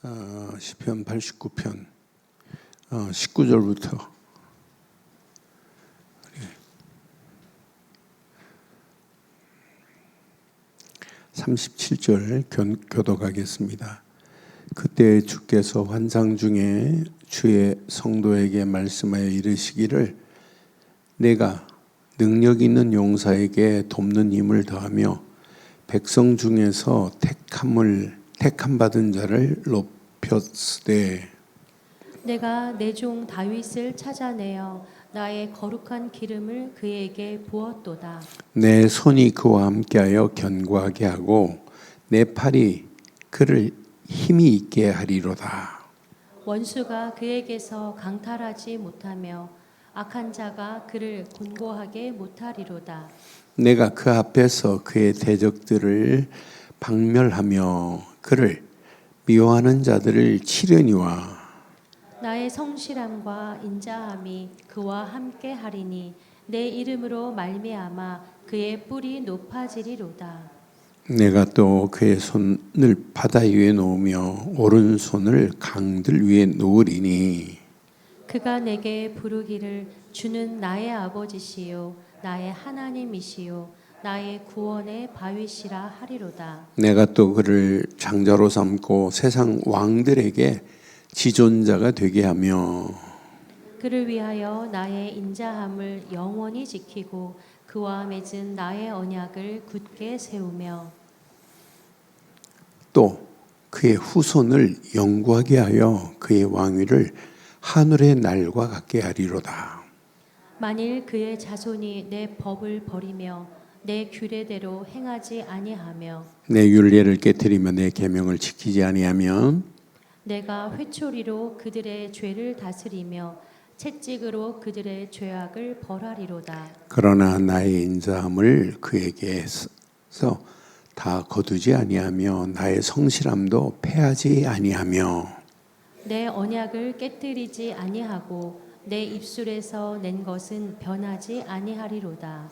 시편 89편 19절부터 37절 교독하겠습니다. 그때 주께서 환상 중에 주의 성도에게 말씀하여 이르시기를 내가 능력 있는 용사에게 돕는 힘을 더하며 백성 중에서 택함 받은 자를 높였으되 내가 내 종 다윗을 찾아내어 나의 거룩한 기름을 그에게 부었도다. 내 손이 그와 함께하여 견고하게 하고 내 팔이 그를 힘이 있게 하리로다. 원수가 그에게서 강탈하지 못하며 악한 자가 그를 곤고하게 못하리로다. 내가 그 앞에서 그의 대적들을 박멸하며 그를 미워하는 자들을 치려니와 나의 성실함과 인자함이 그와 함께 하리니 내 이름으로 말미암아 그의 뿔이 높아지리로다. 내가 또 그의 손을 바다 위에 놓으며 오른손을 강들 위에 놓으리니 그가 내게 부르기를 주는 나의 아버지시요 나의 하나님이시요 나의 구원의 바위시라 하리로다. 내가 또 그를 장자로 삼고 세상 왕들에게 지존자가 되게 하며 그를 위하여 나의 인자함을 영원히 지키고 그와 맺은 나의 언약을 굳게 세우며 또 그의 후손을 영구하게 하여 그의 왕위를 하늘의 날과 같게 하리로다. 만일 그의 자손이 내 법을 버리며 내 규례대로 행하지 아니하며 내 율례를 깨뜨리며 내 계명을 지키지 아니하면 내가 회초리로 그들의 죄를 다스리며 채찍으로 그들의 죄악을 벌하리로다. 그러나 나의 인자함을 그에게서 다 거두지 아니하며 나의 성실함도 패하지 아니하며 내 언약을 깨뜨리지 아니하고 내 입술에서 낸 것은 변하지 아니하리로다.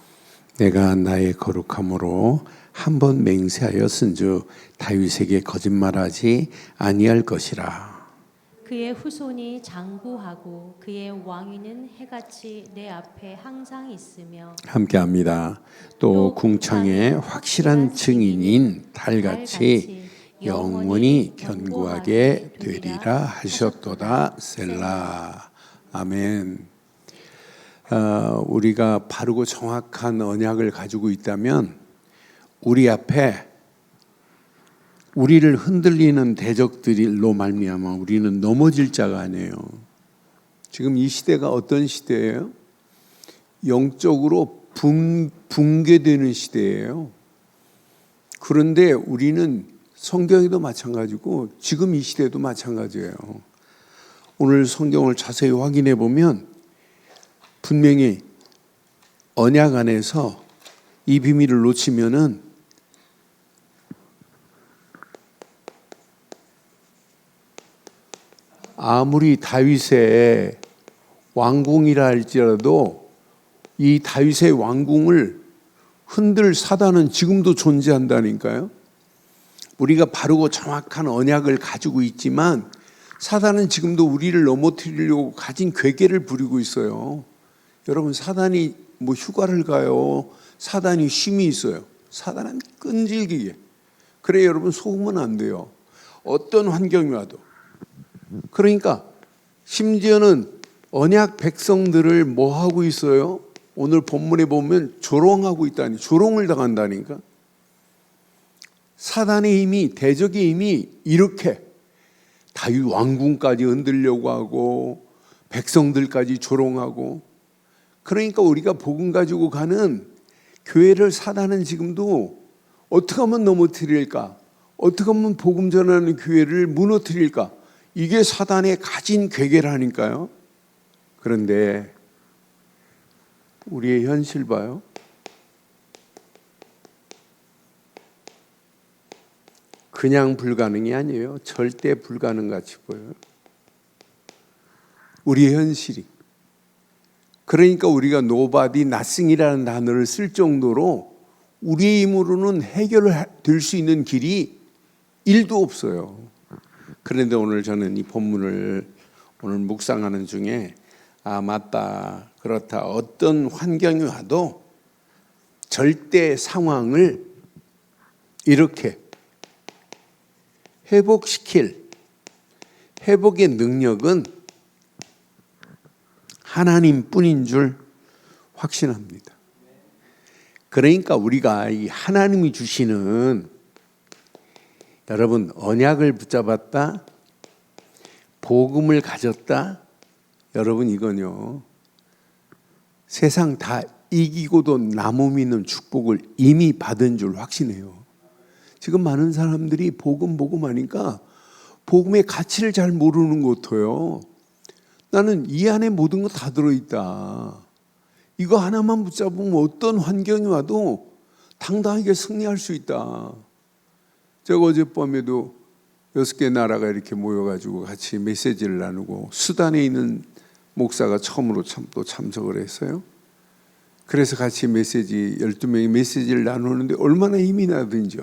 내가 나의 거룩함으로 한 번 맹세하였은즉 다윗에게 거짓말하지 아니할 것이라. 그의 후손이 장구하고 그의 왕위는 해같이 내 앞에 항상 있으며 함께합니다. 또 궁창의 확실한 증인인 달같이 영원히 견고하게 되리라 하셨도다. 셀라. 아멘. 우리가 바르고 정확한 언약을 가지고 있다면 우리 앞에 우리를 흔들리는 대적들로 말미암아 우리는 넘어질 자가 아니에요. 지금 이 시대가 어떤 시대예요? 영적으로 붕괴되는 시대예요. 그런데 우리는 성경에도 마찬가지고 지금 이 시대도 마찬가지예요. 오늘 성경을 자세히 확인해 보면 분명히 언약 안에서 이 비밀을 놓치면은 아무리 다윗의 왕궁이라 할지라도 이 다윗의 왕궁을 흔들 사단은 지금도 존재한다니까요. 우리가 바르고 정확한 언약을 가지고 있지만 사단은 지금도 우리를 넘어뜨리려고 가진 괴계를 부리고 있어요. 여러분, 사단이 뭐 휴가를 가요. 사단이 쉼이 있어요. 사단은 끈질기게. 그래, 여러분, 속으면 안 돼요. 어떤 환경이 와도. 그러니까 심지어는 언약 백성들을 뭐 하고 있어요? 오늘 본문에 보면 조롱하고 있다니, 조롱을 당한다니까. 사단의 힘이, 대적의 힘이 이렇게 다윗 왕궁까지 흔들려고 하고 백성들까지 조롱하고. 그러니까 우리가 복음 가지고 가는 교회를 사단은 지금도 어떻게 하면 넘어뜨릴까? 어떻게 하면 복음 전하는 교회를 무너뜨릴까? 이게 사단의 가진 괴계라니까요. 그런데 우리의 현실 봐요. 그냥 불가능이 아니에요. 절대 불가능같이 보여요. 우리의 현실이. 그러니까 우리가 nobody, nothing이라는 단어를 쓸 정도로 우리의 힘으로는 해결될 수 있는 길이 1도 없어요. 그런데 오늘 저는 이 본문을 오늘 묵상하는 중에 아 맞다 그렇다 어떤 환경이 와도 절대 상황을 이렇게 회복시킬 회복의 능력은 하나님뿐인 줄 확신합니다. 그러니까 우리가 이 하나님이 주시는 여러분 언약을 붙잡았다 복음을 가졌다 여러분 이건요 세상 다 이기고도 남음 있는 축복을 이미 받은 줄 확신해요. 지금 많은 사람들이 복음 하니까 복음의 가치를 잘 모르는 것 같아요. 나는 이 안에 모든 거 다 들어있다. 이거 하나만 붙잡으면 어떤 환경이 와도 당당하게 승리할 수 있다. 제가 어젯밤에도 6개 나라가 이렇게 모여가지고 같이 메시지를 나누고 수단에 있는 목사가 처음으로 또 참석을 했어요. 그래서 같이 12명이 메시지를 나누는데 얼마나 힘이 나든지요.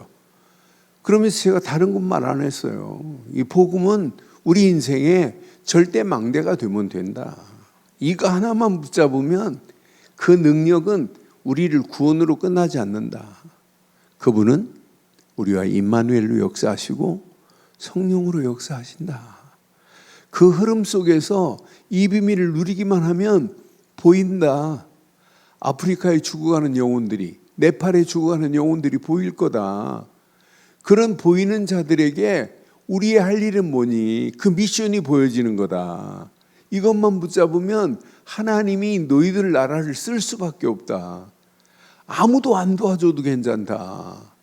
그러면서 제가 다른 건 말 안 했어요. 이 복음은 우리 인생에 절대 망대가 되면 된다. 이거 하나만 붙잡으면 그 능력은 우리를 구원으로 끝나지 않는다. 그분은 우리와 임마누엘로 역사하시고 성령으로 역사하신다. 그 흐름 속에서 이 비밀을 누리기만 하면 보인다. 아프리카에 죽어가는 영혼들이 네팔에 죽어가는 영혼들이 보일 거다. 그런 보이는 자들에게 우리의 할 일은 뭐니? 그 미션이 보여지는 거다. 이것만 붙잡으면 하나님이 너희들 나라를 쓸 수밖에 없다. 아무도 안 도와줘도 괜찮다.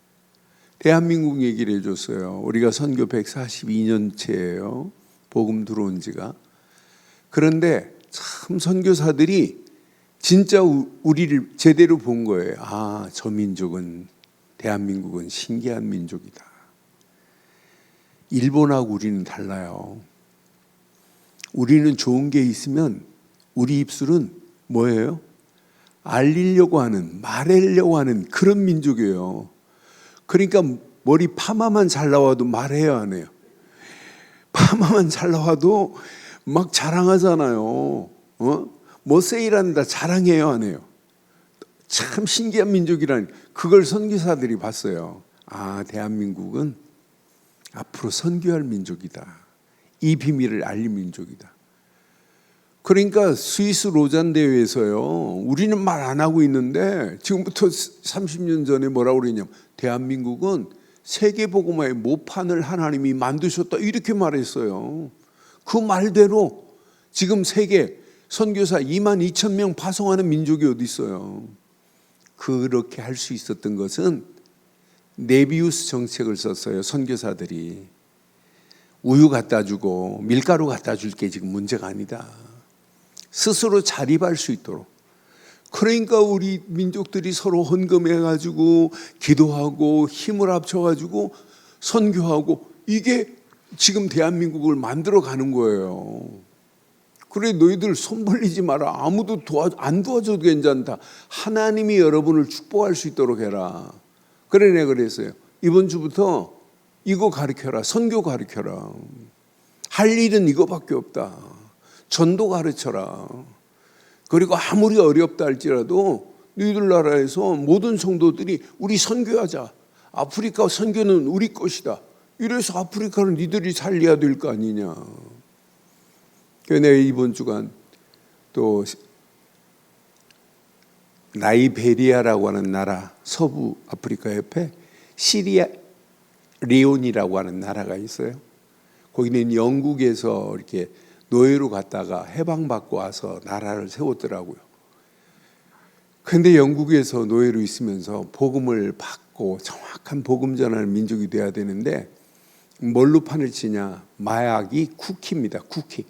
대한민국 얘기를 해줬어요. 우리가 선교 142년째예요. 복음 들어온 지가. 그런데 참 선교사들이 진짜 우리를 제대로 본 거예요. 아, 저 민족은 대한민국은 신기한 민족이다. 일본하고 우리는 달라요. 우리는 좋은 게 있으면 우리 입술은 뭐예요? 알리려고 하는, 말하려고 하는 그런 민족이에요. 그러니까 머리 파마만 잘 나와도 말해요, 안 해요? 파마만 잘 나와도 막 자랑하잖아요. 뭐 세일한다 자랑해요, 안 해요? 참 신기한 민족이라니. 그걸 선교사들이 봤어요. 아, 대한민국은 앞으로 선교할 민족이다. 이 비밀을 알릴 민족이다. 그러니까 스위스 로잔 대회에서요, 우리는 말 안 하고 있는데 지금부터 30년 전에 뭐라고 그랬냐면 대한민국은 세계복음화의 모판을 하나님이 만드셨다 이렇게 말했어요. 그 말대로 지금 세계 선교사 22,000명 파송하는 민족이 어디 있어요. 그렇게 할 수 있었던 것은 네비우스 정책을 썼어요. 선교사들이 우유 갖다 주고 밀가루 갖다 줄 게 지금 문제가 아니다. 스스로 자립할 수 있도록. 그러니까 우리 민족들이 서로 헌금해가지고 기도하고 힘을 합쳐가지고 선교하고 이게 지금 대한민국을 만들어가는 거예요. 그래 너희들 손 벌리지 마라. 아무도 안 도와줘도 괜찮다. 하나님이 여러분을 축복할 수 있도록 해라. 그래 내가 그랬어요. 이번 주부터 이거 가르쳐라. 선교 가르쳐라. 할 일은 이거밖에 없다. 전도 가르쳐라. 그리고 아무리 어렵다 할지라도 너희들 나라에서 모든 성도들이 우리 선교하자. 아프리카 선교는 우리 것이다. 이래서 아프리카를 니들이 살려야 될 거 아니냐. 그래서 내가 이번 주간 또 나이베리아라고 하는 나라, 서부 아프리카 옆에 시리아 리온이라고 하는 나라가 있어요. 거기는 영국에서 이렇게 노예로 갔다가 해방받고 와서 나라를 세웠더라고요. 그런데 영국에서 노예로 있으면서 복음을 받고 정확한 복음 전하는 민족이 돼야 되는데 뭘로 판을 치냐? 마약이 쿠키입니다. 쿠키.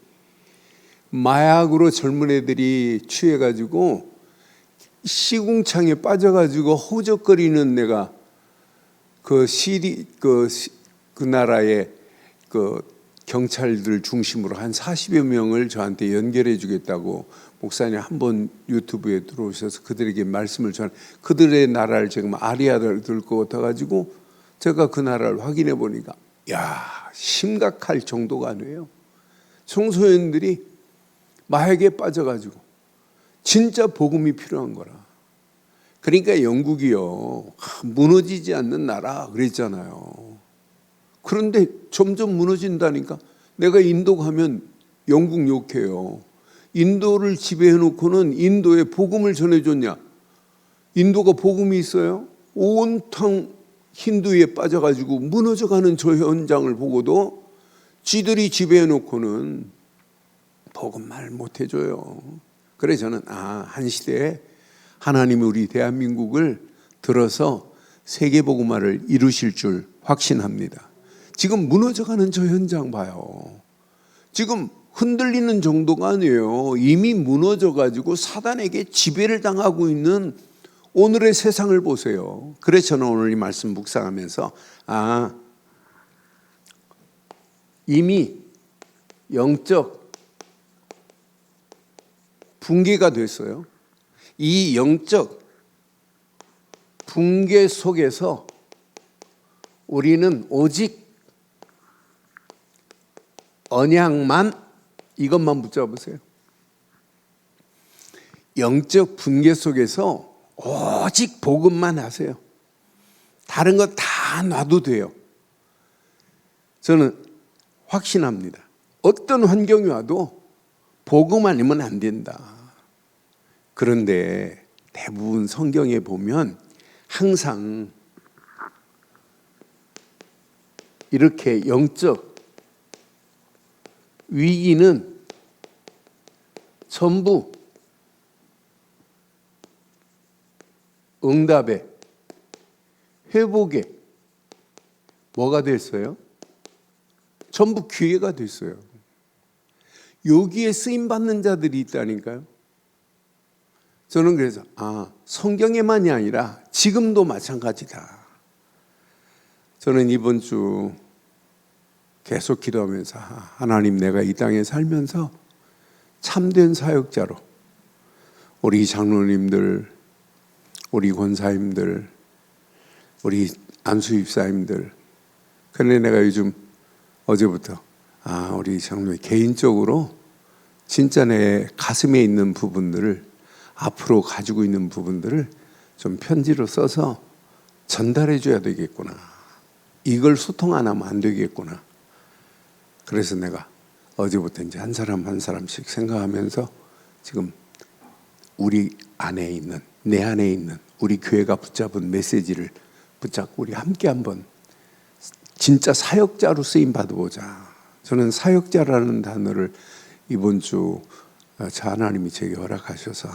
마약으로 젊은 애들이 취해가지고 시궁창에 빠져가지고 허우적거리는 내가 그 나라의 그 경찰들 중심으로 한 40여 명을 저한테 연결해 주겠다고 목사님 한번 유튜브에 들어오셔서 그들에게 말씀을 전 그들의 나라를 지금 아리아를 들고 같아가지고 제가 그 나라를 확인해 보니까 야, 심각할 정도가 아니에요. 청소년들이 마약에 빠져가지고 진짜 복음이 필요한 거라. 그러니까 영국이요, 무너지지 않는 나라 그랬잖아요. 그런데 점점 무너진다니까. 내가 인도 가면 영국 욕해요. 인도를 지배해놓고는 인도에 복음을 전해줬냐? 인도가 복음이 있어요? 온통 힌두에 빠져가지고 무너져가는 저 현장을 보고도 지들이 지배해놓고는 복음 말 못해줘요. 그래서 저는 한 시대에 하나님이 우리 대한민국을 들어서 세계복음화를 이루실 줄 확신합니다. 지금 무너져가는 저 현장 봐요. 지금 흔들리는 정도가 아니에요. 이미 무너져가지고 사단에게 지배를 당하고 있는 오늘의 세상을 보세요. 그래서 저는 오늘 이 말씀 묵상하면서 이미 영적 붕괴가 됐어요. 이 영적 붕괴 속에서 우리는 오직 언약만, 이것만 붙잡으세요. 영적 붕괴 속에서 오직 복음만 하세요. 다른 거 다 놔도 돼요. 저는 확신합니다. 어떤 환경이 와도 복음 아니면 안 된다. 그런데 대부분 성경에 보면 항상 이렇게 영적 위기는 전부 응답에, 회복에 뭐가 됐어요? 전부 기회가 됐어요. 여기에 쓰임받는 자들이 있다니까요. 저는 그래서 성경에만이 아니라 지금도 마찬가지다. 저는 이번 주 계속 기도하면서 하나님, 내가 이 땅에 살면서 참된 사역자로 우리 장로님들, 우리 권사님들, 우리 안수 입사님들, 그런데 내가 요즘 어제부터 우리 장로님 개인적으로 진짜 내 가슴에 있는 부분들을, 앞으로 가지고 있는 부분들을 좀 편지로 써서 전달해 줘야 되겠구나. 이걸 소통 안 하면 안 되겠구나. 그래서 내가 어제부터 이제 한 사람 한 사람씩 생각하면서 지금 우리 안에 있는, 내 안에 있는 우리 교회가 붙잡은 메시지를 붙잡고 우리 함께 한번 진짜 사역자로 쓰임 받아보자. 저는 사역자라는 단어를 이번 주 하나님이 제게 허락하셔서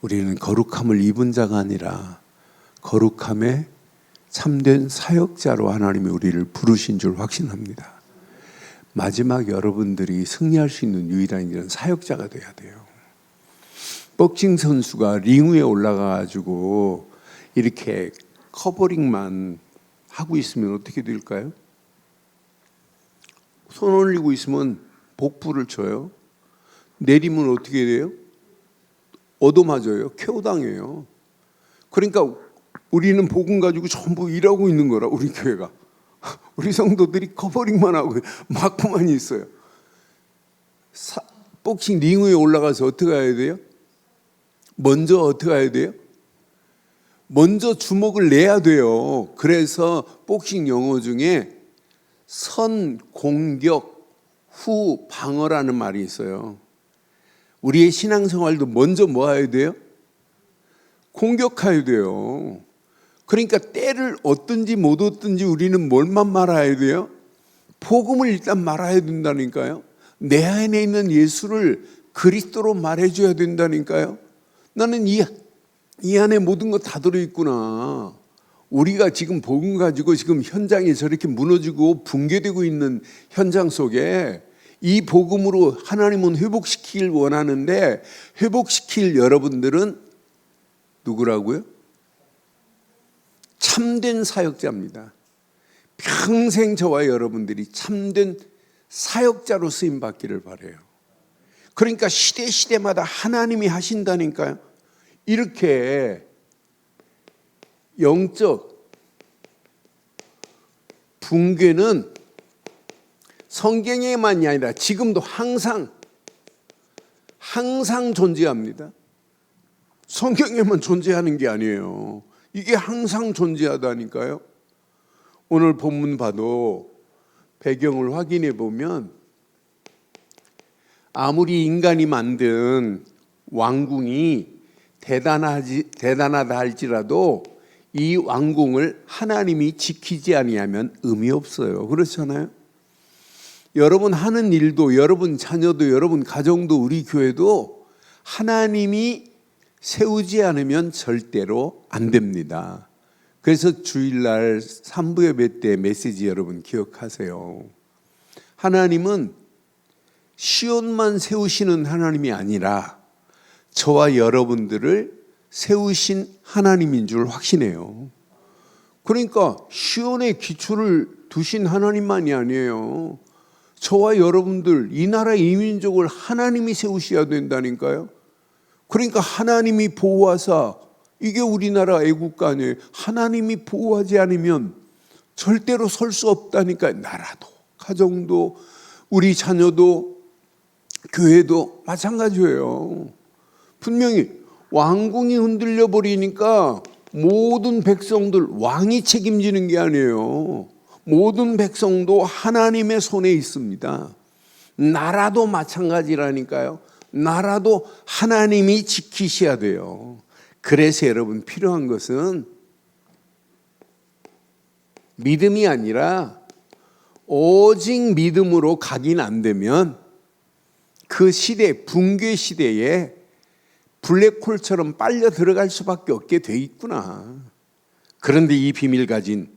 우리는 거룩함을 입은 자가 아니라 거룩함에 참된 사역자로 하나님이 우리를 부르신 줄 확신합니다. 마지막 여러분들이 승리할 수 있는 유일한 일은 사역자가 돼야 돼요. 복싱 선수가 링 위에 올라가가지고 이렇게 커버링만 하고 있으면 어떻게 될까요? 손 올리고 있으면 복부를 쳐요. 내리면 어떻게 돼요? 얻어맞아요. KO당해요. 그러니까 우리는 복음 가지고 전부 일하고 있는 거라, 우리 교회가. 우리 성도들이 커버링만 하고 막고만 있어요. 복싱 링 위에 올라가서 어떻게 해야 돼요? 먼저 어떻게 해야 돼요? 먼저 주먹을 내야 돼요. 그래서 복싱 용어 중에 선 공격 후 방어라는 말이 있어요. 우리의 신앙생활도 먼저 뭐 해야 돼요? 공격해야 돼요. 그러니까 때를 얻든지 못 얻든지 우리는 뭘만 말아야 돼요? 복음을 일단 말아야 된다니까요. 내 안에 있는 예수를 그리스도로 말해줘야 된다니까요. 나는 이 안에 모든 거 다 들어있구나. 우리가 지금 복음 가지고 지금 현장에 저렇게 무너지고 붕괴되고 있는 현장 속에 이 복음으로 하나님은 회복시키길 원하는데, 회복시킬 여러분들은 누구라고요? 참된 사역자입니다. 평생 저와 여러분들이 참된 사역자로 쓰임받기를 바라요. 그러니까 시대마다 하나님이 하신다니까요. 이렇게 영적 붕괴는 성경에만이 아니라 지금도 항상 존재합니다. 성경에만 존재하는 게 아니에요. 이게 항상 존재하다니까요. 오늘 본문 봐도 배경을 확인해 보면 아무리 인간이 만든 왕궁이 대단하다 할지라도 이 왕궁을 하나님이 지키지 아니하면 의미 없어요. 그렇잖아요. 여러분 하는 일도, 여러분 자녀도, 여러분 가정도, 우리 교회도 하나님이 세우지 않으면 절대로 안 됩니다. 그래서 주일날 3부 예배 때 메시지 여러분 기억하세요. 하나님은 시온만 세우시는 하나님이 아니라 저와 여러분들을 세우신 하나님인 줄 확신해요. 그러니까 시온의 기초를 두신 하나님만이 아니에요. 저와 여러분들, 이 나라 이민족을 하나님이 세우셔야 된다니까요. 그러니까 하나님이 보호하사, 이게 우리나라 애국가 아니에요. 하나님이 보호하지 않으면 절대로 설 수 없다니까요. 나라도, 가정도, 우리 자녀도, 교회도 마찬가지예요. 분명히 왕궁이 흔들려 버리니까 모든 백성들, 왕이 책임지는 게 아니에요. 모든 백성도 하나님의 손에 있습니다. 나라도 마찬가지라니까요. 나라도 하나님이 지키셔야 돼요. 그래서 여러분 필요한 것은 믿음이 아니라 오직 믿음으로 각인 안 되면 그 시대, 붕괴 시대에 블랙홀처럼 빨려 들어갈 수밖에 없게 돼 있구나. 그런데 이 비밀 가진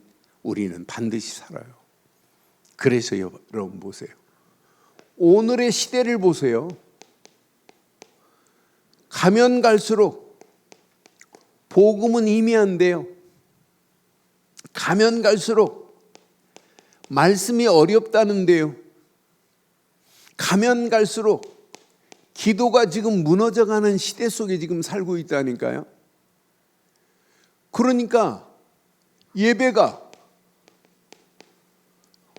우리는 반드시 살아요. 그래서 여러분 보세요. 오늘의 시대를 보세요. 가면 갈수록 복음은 이미 안 돼요. 가면 갈수록 말씀이 어렵다는데요. 가면 갈수록 기도가 지금 무너져가는 시대 속에 지금 살고 있다니까요. 그러니까 예배가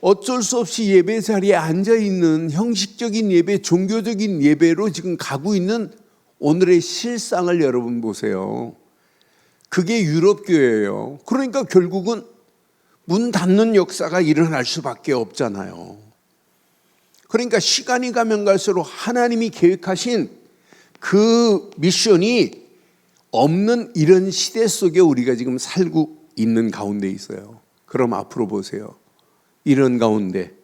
어쩔 수 없이 예배 자리에 앉아있는 형식적인 예배, 종교적인 예배로 지금 가고 있는 오늘의 실상을 여러분 보세요. 그게 유럽교회예요. 그러니까 결국은 문 닫는 역사가 일어날 수밖에 없잖아요. 그러니까 시간이 가면 갈수록 하나님이 계획하신 그 미션이 없는 이런 시대 속에 우리가 지금 살고 있는 가운데 있어요. 그럼 앞으로 보세요. 이런 가운데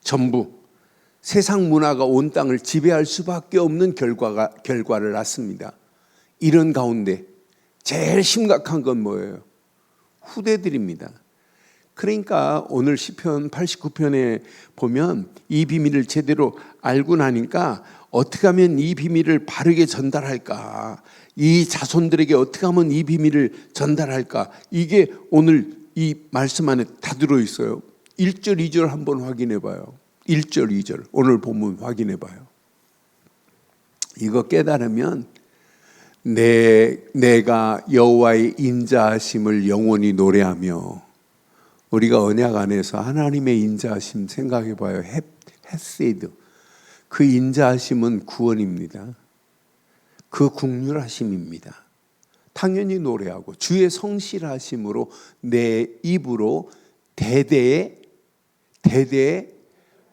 전부 세상 문화가 온 땅을 지배할 수밖에 없는 결과를 낳습니다. 이런 가운데 제일 심각한 건 뭐예요? 후대들입니다. 그러니까 오늘 시편 89편에 보면 이 비밀을 제대로 알고 나니까 어떻게 하면 이 비밀을 바르게 전달할까? 이 자손들에게 어떻게 하면 이 비밀을 전달할까? 이게 오늘 이 말씀 안에 다 들어있어요. 1절, 2절 한번 확인해 봐요. 1절, 2절 오늘 본문 확인해 봐요. 이거 깨달으면 내가 여호와의 인자하심을 영원히 노래하며, 우리가 언약 안에서 하나님의 인자하심 생각해 봐요. 헤세드. 그 인자하심은 구원입니다. 그 긍휼하심입니다. 당연히 노래하고 주의 성실하심으로 내 입으로 대대에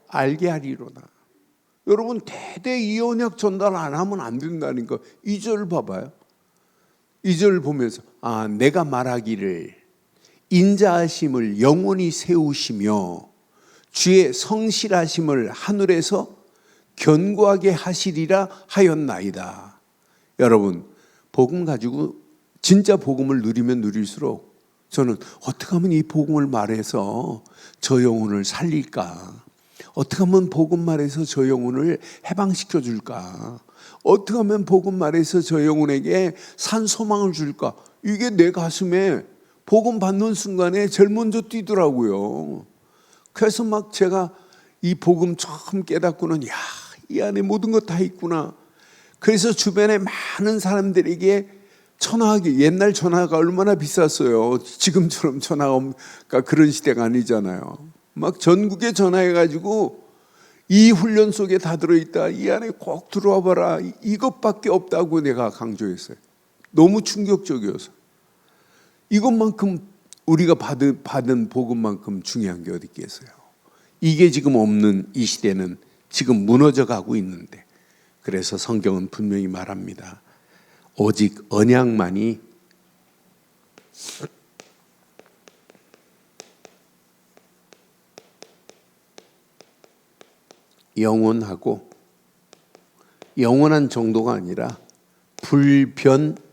알게 하리로다. 여러분 대대 이 언약 전달 안 하면 안 된다니까. 2절 봐봐요. 2절 보면서 내가 말하기를 인자하심을 영원히 세우시며 주의 성실하심을 하늘에서 견고하게 하시리라 하였나이다. 여러분 복음 가지고 진짜 복음을 누리면 누릴수록 저는 어떻게 하면 이 복음을 말해서 저 영혼을 살릴까? 어떻게 하면 복음 말해서 저 영혼을 해방시켜 줄까? 어떻게 하면 복음 말해서 저 영혼에게 산 소망을 줄까? 이게 내 가슴에 복음 받는 순간에 제일 먼저 뛰더라고요. 그래서 막 제가 이 복음 처음 깨닫고는 이 안에 모든 것 다 있구나. 그래서 주변에 많은 사람들에게 전화하기, 옛날 전화가 얼마나 비쌌어요. 지금처럼 전화가 그런 시대가 아니잖아요. 막 전국에 전화해가지고 이 훈련 속에 다 들어있다. 이 안에 꼭 들어와 봐라. 이것밖에 없다고 내가 강조했어요. 너무 충격적이어서. 이것만큼 우리가 받은 복음만큼 중요한 게 어디 있겠어요. 이게 지금 없는 이 시대는 지금 무너져 가고 있는데, 그래서 성경은 분명히 말합니다. 오직 언약만이 영원하고, 영원한 정도가 아니라 불변입니다.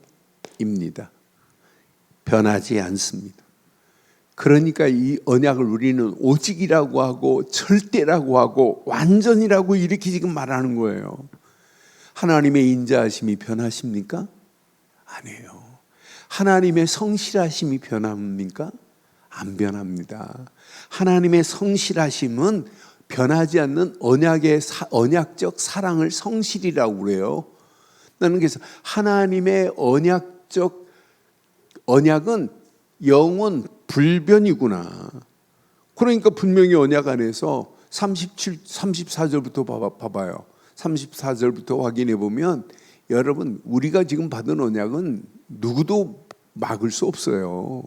변하지 않습니다. 그러니까 이 언약을 우리는 오직이라고 하고 절대라고 하고 완전이라고 이렇게 지금 말하는 거예요. 하나님의 인자하심이 변하십니까? 아니에요. 하나님의 성실하심이 변합니까? 안 변합니다. 하나님의 성실하심은 변하지 않는 언약적 사랑을 성실이라고 그래요. 나는 그래서 하나님의 언약은 영원 불변이구나. 그러니까 분명히 언약 안에서 34절부터 봐봐요. 34절부터 확인해 보면 여러분, 우리가 지금 받은 언약은 누구도 막을 수 없어요.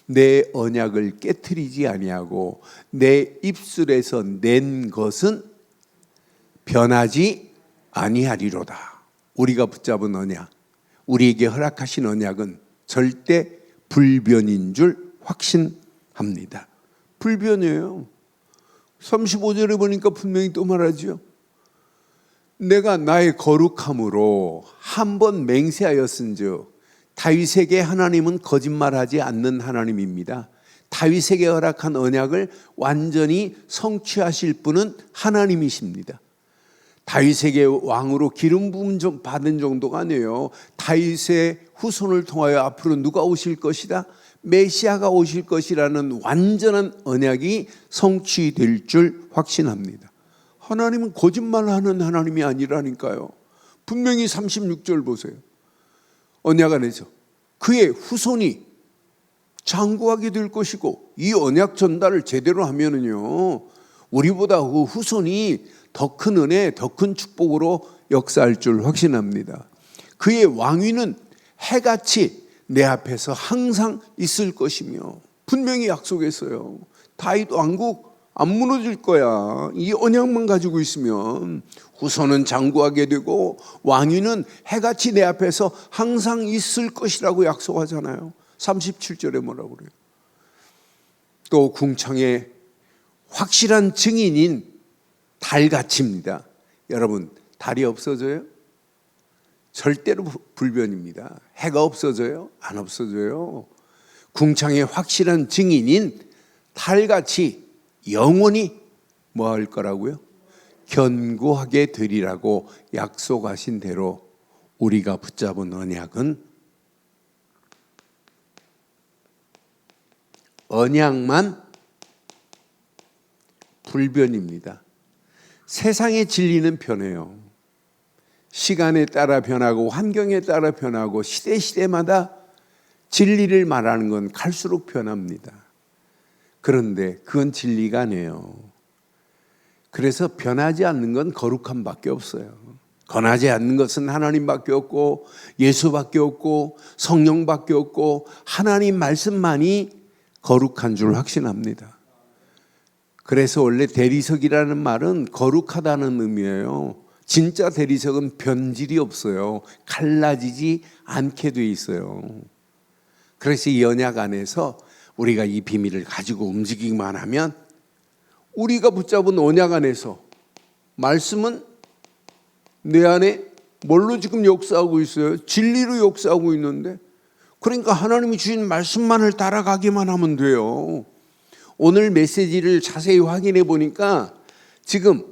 내 언약을 깨트리지 아니하고 내 입술에서 낸 것은 변하지 아니하리로다. 우리가 붙잡은 언약, 우리에게 허락하신 언약은 절대 불변인 줄 확신합니다. 불변이에요. 35절에 보니까 분명히 또 말하죠. 내가 나의 거룩함으로 한 번 맹세하였은즉, 다윗에게 하나님은 거짓말하지 않는 하나님입니다. 다윗에게 허락한 언약을 완전히 성취하실 분은 하나님이십니다. 다윗에게 왕으로 기름 부음 좀 받은 정도가 아니에요. 다윗의 후손을 통하여 앞으로 누가 오실 것이다, 메시아가 오실 것이라는 완전한 언약이 성취될 줄 확신합니다. 하나님은 거짓말하는 하나님이 아니라니까요. 분명히 36절 보세요. 언약 안에서 그의 후손이 장구하게 될 것이고, 이 언약 전달을 제대로 하면은요, 우리보다 그 후손이 더 큰 은혜, 더 큰 축복으로 역사할 줄 확신합니다. 그의 왕위는 해같이 내 앞에서 항상 있을 것이며, 분명히 약속했어요. 다윗 왕국 안 무너질 거야. 이 언약만 가지고 있으면 후손은 장구하게 되고 왕위는 해같이 내 앞에서 항상 있을 것이라고 약속하잖아요. 37절에 뭐라고 그래요? 또 궁창의 확실한 증인인 달같이입니다. 여러분, 달이 없어져요? 절대로 불변입니다. 해가 없어져요? 안 없어져요. 궁창의 확실한 증인인 달같이 영원히 뭐 할 거라고요? 견고하게 되리라고 약속하신 대로 우리가 붙잡은 언약은 언약만 불변입니다. 세상의 진리는 변해요. 시간에 따라 변하고 환경에 따라 변하고 시대마다 진리를 말하는 건 갈수록 변합니다. 그런데 그건 진리가 아니에요. 그래서 변하지 않는 건 거룩함밖에 없어요. 변하지 않는 것은 하나님밖에 없고 예수밖에 없고 성령밖에 없고 하나님 말씀만이 거룩한 줄 확신합니다. 그래서 원래 대리석이라는 말은 거룩하다는 의미예요. 진짜 대리석은 변질이 없어요. 갈라지지 않게 돼 있어요. 그래서 이 언약 안에서 우리가 이 비밀을 가지고 움직이기만 하면, 우리가 붙잡은 언약 안에서 말씀은 내 안에 뭘로 지금 역사하고 있어요? 진리로 역사하고 있는데, 그러니까 하나님이 주신 말씀만을 따라가기만 하면 돼요. 오늘 메시지를 자세히 확인해 보니까 지금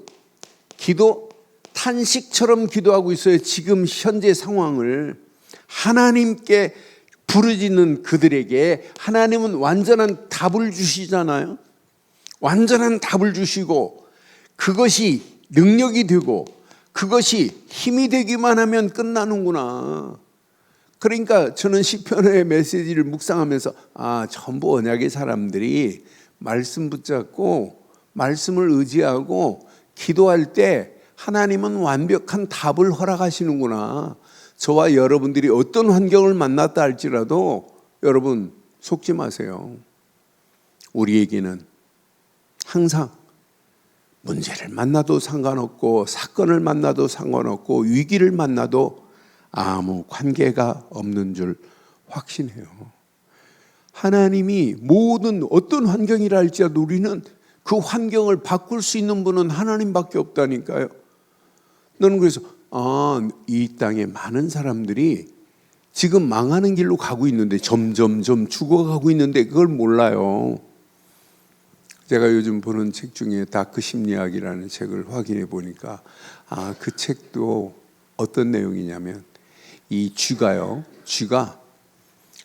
기도 탄식처럼 기도하고 있어요. 지금 현재 상황을 하나님께 부르짖는 그들에게 하나님은 완전한 답을 주시잖아요. 완전한 답을 주시고 그것이 능력이 되고 그것이 힘이 되기만 하면 끝나는구나. 그러니까 저는 시편의 메시지를 묵상하면서 전부 언약의 사람들이 말씀 붙잡고 말씀을 의지하고 기도할 때 하나님은 완벽한 답을 허락하시는구나. 저와 여러분들이 어떤 환경을 만났다 할지라도 여러분 속지 마세요. 우리에게는 항상 문제를 만나도 상관없고 사건을 만나도 상관없고 위기를 만나도 아무 관계가 없는 줄 확신해요. 하나님이 모든 어떤 환경이라 할지라도 우리는 그 환경을 바꿀 수 있는 분은 하나님밖에 없다니까요. 너는 그래서 이 땅에 많은 사람들이 지금 망하는 길로 가고 있는데 점점점 죽어가고 있는데 그걸 몰라요. 제가 요즘 보는 책 중에 다크 심리학이라는 책을 확인해 보니까 그 책도 어떤 내용이냐면 이 쥐가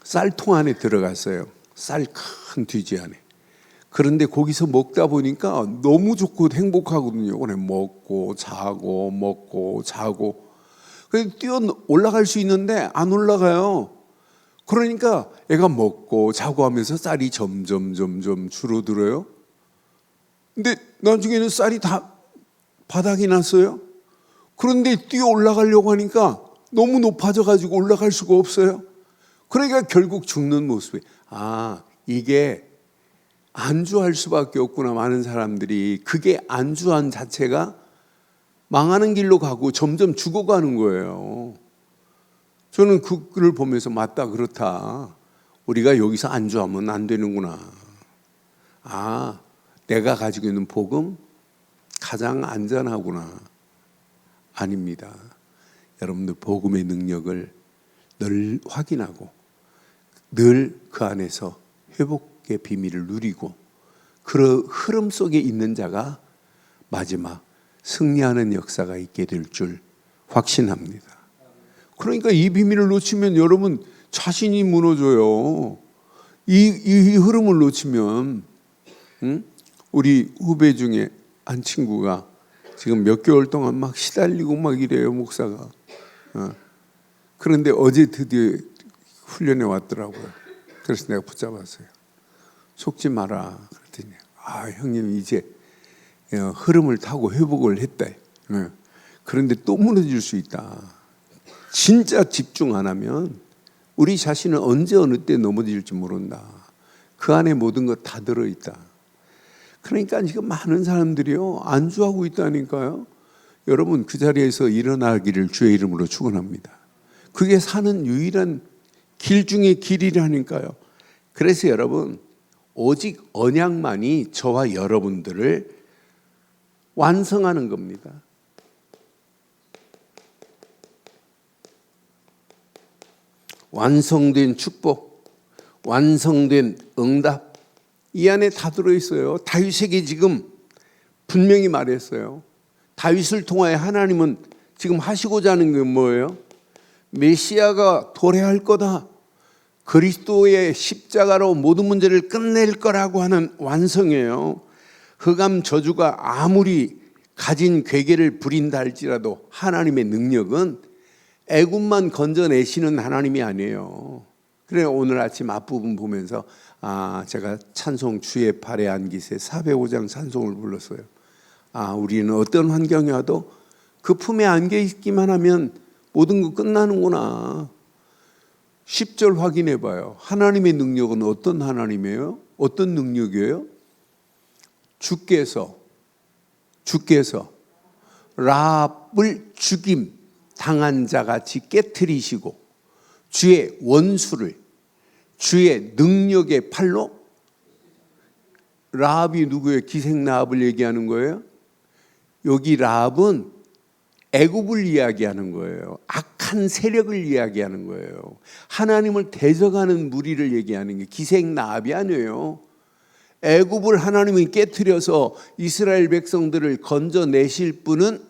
쌀통 안에 들어갔어요. 쌀 큰 뒤지 안에. 그런데 거기서 먹다 보니까 너무 좋고 행복하거든요. 그냥 먹고 자고 먹고 자고. 그래서 뛰어 올라갈 수 있는데 안 올라가요. 그러니까 애가 먹고 자고 하면서 쌀이 점점 줄어들어요. 근데 나중에는 쌀이 다 바닥이 났어요. 그런데 뛰어 올라가려고 하니까 너무 높아져가지고 올라갈 수가 없어요. 그러니까 결국 죽는 모습이 이게 안주할 수밖에 없구나. 많은 사람들이 그게 안주한 자체가 망하는 길로 가고 점점 죽어가는 거예요. 저는 그걸 보면서 맞다 그렇다. 우리가 여기서 안주하면 안 되는구나. 내가 가지고 있는 복음 가장 안전하구나. 아닙니다. 여러분들 복음의 능력을 늘 확인하고 늘 그 안에서 회복의 비밀을 누리고 그 흐름 속에 있는 자가 마지막 승리하는 역사가 있게 될 줄 확신합니다. 그러니까 이 비밀을 놓치면 여러분 자신이 무너져요. 이 흐름을 놓치면 우리 후배 중에 한 친구가 지금 몇 개월 동안 막 시달리고 막 이래요. 목사가. 그런데 어제 드디어 훈련에 왔더라고요. 그래서 내가 붙잡았어요. 속지 마라. 그랬더니 형님 이제 흐름을 타고 회복을 했다. 그런데 또 무너질 수 있다. 진짜 집중 안 하면 우리 자신은 언제 어느 때 넘어질지 모른다. 그 안에 모든 것 다 들어있다. 그러니까 지금 많은 사람들이요 안주하고 있다니까요. 여러분 그 자리에서 일어나기를 주의 이름으로 축원합니다. 그게 사는 유일한 길 중에 길이라니까요. 그래서 여러분 오직 언약만이 저와 여러분들을 완성하는 겁니다. 완성된 축복, 완성된 응답 이 안에 다 들어있어요. 다윗에게 지금 분명히 말했어요. 다윗을 통하여 하나님은 지금 하시고자 하는 게 뭐예요? 메시아가 도래할 거다. 그리스도의 십자가로 모든 문제를 끝낼 거라고 하는 완성이에요. 흑암 저주가 아무리 가진 괴계를 부린다 할지라도 하나님의 능력은 애굽만 건져내시는 하나님이 아니에요. 그래 오늘 아침 앞부분 보면서 제가 찬송 주의 팔에 안기세 405장 찬송을 불렀어요. 우리는 어떤 환경이 와도 그 품에 안겨 있기만 하면 모든 거 끝나는구나. 10절 확인해 봐요. 하나님의 능력은 어떤 하나님이에요? 어떤 능력이에요? 주께서 라합을 죽임 당한 자같이 깨트리시고 주의 원수를 주의 능력의 팔로 라합이 누구예요? 기생 라합을 얘기하는 거예요? 여기 라합은 애굽을 이야기하는 거예요. 악한 세력을 이야기하는 거예요. 하나님을 대적하는 무리를 얘기하는 게 기생 라합이 아니에요. 애굽을 하나님이 깨트려서 이스라엘 백성들을 건져내실 분은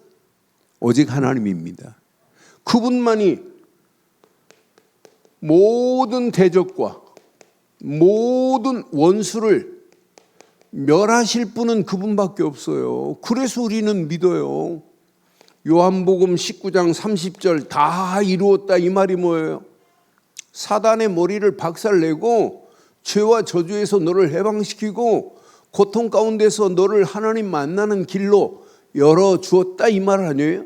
오직 하나님입니다. 그분만이 모든 대적과 모든 원수를 멸하실 분은 그분밖에 없어요. 그래서 우리는 믿어요. 요한복음 19장 30절 다 이루었다 이 말이 뭐예요? 사단의 머리를 박살내고 죄와 저주에서 너를 해방시키고 고통 가운데서 너를 하나님 만나는 길로 열어주었다 이 말 아니에요?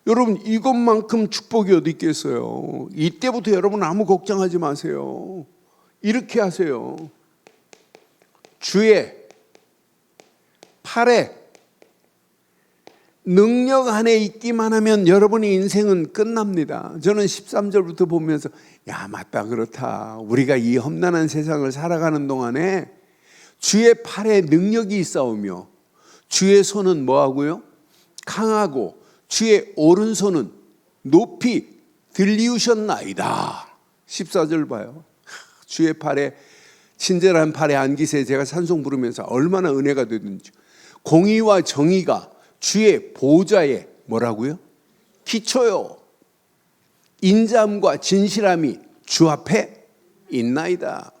여러분 이것만큼 축복이 어디 있겠어요? 이때부터 여러분 아무 걱정하지 마세요. 이렇게 하세요. 주의 팔에 능력 안에 있기만 하면 여러분의 인생은 끝납니다. 저는 13절부터 보면서 야 맞다 그렇다. 우리가 이 험난한 세상을 살아가는 동안에 주의 팔에 능력이 있사오며 주의 손은 뭐하고요? 강하고 주의 오른손은 높이 들리우셨나이다. 14절 봐요. 주의 팔에 친절한 팔에 안기세. 제가 찬송 부르면서 얼마나 은혜가 되든지. 공의와 정의가 주의 보좌에 뭐라고요? 기초요. 인자함과 진실함이 주 앞에 있나이다.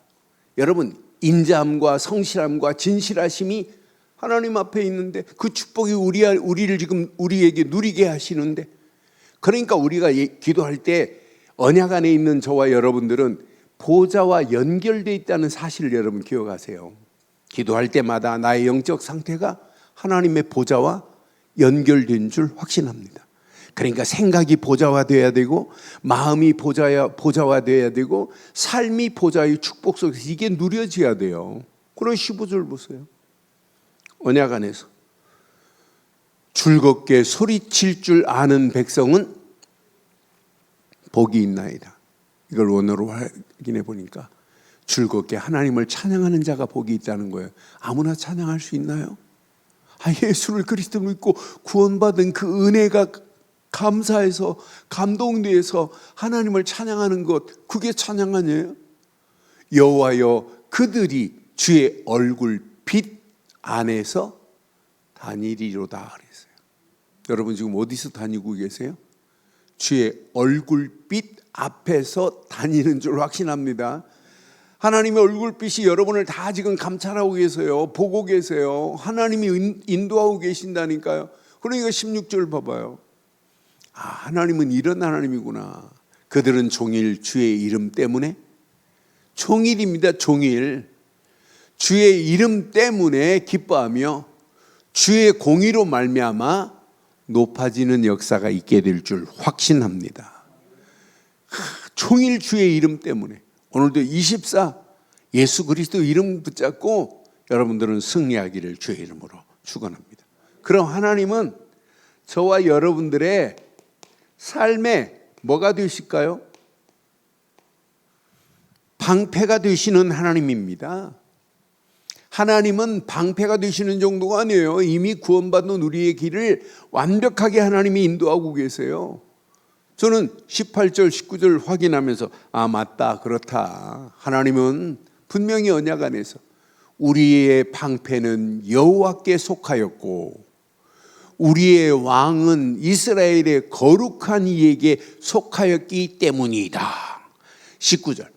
여러분 인자함과 성실함과 진실하심이 하나님 앞에 있는데 그 축복이 우리를 지금 우리에게 누리게 하시는데, 그러니까 우리가 기도할 때 언약 안에 있는 저와 여러분들은 보좌와 연결되어 있다는 사실을 여러분 기억하세요. 기도할 때마다 나의 영적 상태가 하나님의 보좌와 연결된 줄 확신합니다. 그러니까 생각이 보좌화되어야 되고 마음이 보좌화되어야 되고 삶이 보좌의 축복 속에서 이게 누려져야 돼요. 그런 15절 보세요. 언약 안에서 즐겁게 소리칠 줄 아는 백성은 복이 있나이다. 이걸 원어로 확인해 보니까 즐겁게 하나님을 찬양하는 자가 복이 있다는 거예요. 아무나 찬양할 수 있나요? 예수를 그리스도 믿고 구원받은 그 은혜가 감사해서 감동돼서 하나님을 찬양하는 것, 그게 찬양 아니에요? 여호와여 그들이 주의 얼굴 빛 안에서 다니리로다 그랬어요. 여러분 지금 어디서 다니고 계세요? 주의 얼굴빛 앞에서 다니는 줄 확신합니다. 하나님의 얼굴빛이 여러분을 다 지금 감찰하고 계세요. 보고 계세요. 하나님이 인도하고 계신다니까요. 그러니까 16절 봐봐요. 하나님은 이런 하나님이구나. 그들은 종일 주의 이름 때문에, 종일입니다. 종일 주의 이름 때문에 기뻐하며 주의 공의로 말미암아 높아지는 역사가 있게 될 줄 확신합니다. 종일 주의 이름 때문에. 오늘도 24 예수 그리스도 이름 붙잡고 여러분들은 승리하기를 주의 이름으로 축원합니다. 그럼 하나님은 저와 여러분들의 삶에 뭐가 되실까요? 방패가 되시는 하나님입니다. 하나님은 방패가 되시는 정도가 아니에요. 이미 구원받는 우리의 길을 완벽하게 하나님이 인도하고 계세요. 저는 18절 19절 확인하면서 맞다 그렇다. 하나님은 분명히 언약 안에서 우리의 방패는 여호와께 속하였고 우리의 왕은 이스라엘의 거룩한 이에게 속하였기 때문이다. 19절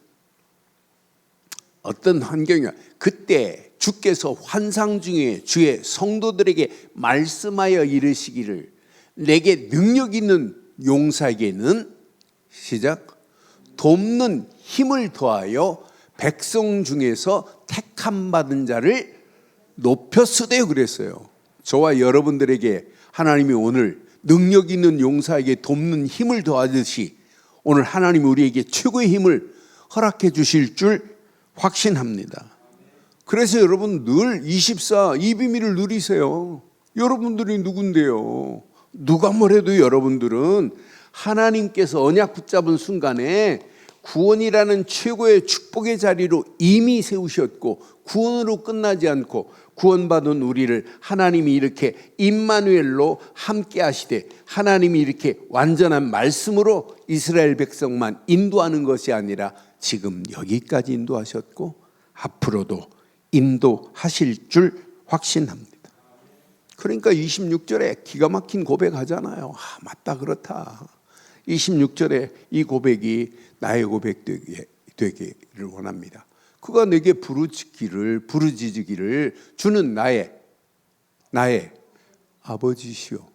어떤 환경이야. 그때 주께서 환상 중에 주의 성도들에게 말씀하여 이르시기를 내게 능력 있는 용사에게는 시작 돕는 힘을 더하여 백성 중에서 택함 받은 자를 높였으되 그랬어요. 저와 여러분들에게 하나님이 오늘 능력 있는 용사에게 돕는 힘을 더하듯이 오늘 하나님이 우리에게 최고의 힘을 허락해 주실 줄 확신합니다. 그래서 여러분 늘 24 이 비밀을 누리세요. 여러분들이 누군데요? 누가 뭐래도 여러분들은 하나님께서 언약 붙잡은 순간에 구원이라는 최고의 축복의 자리로 이미 세우셨고 구원으로 끝나지 않고 구원받은 우리를 하나님이 이렇게 임마누엘로 함께 하시되 하나님이 이렇게 완전한 말씀으로 이스라엘 백성만 인도하는 것이 아니라 지금 여기까지 인도하셨고 앞으로도 인도하실 줄 확신합니다. 그러니까 26절에 기가 막힌 고백하잖아요. 맞다 그렇다. 26절에 이 고백이 나의 고백 되기를 원합니다. 그가 내게 부르짖기를 주는 나의 아버지시오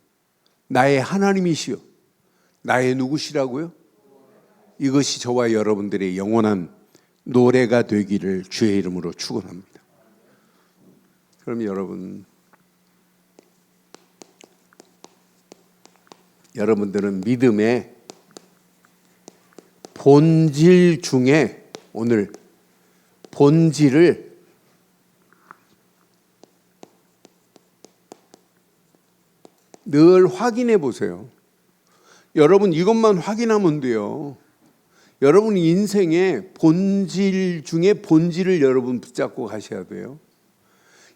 나의 하나님이시오. 나의 누구시라고요? 이것이 저와 여러분들의 영원한 노래가 되기를 주의 이름으로 축원합니다. 그럼 여러분들은 믿음의 본질 중에 오늘 본질을 늘 확인해 보세요. 여러분 이것만 확인하면 돼요. 여러분 인생의 본질 중에 본질을 여러분 붙잡고 가셔야 돼요.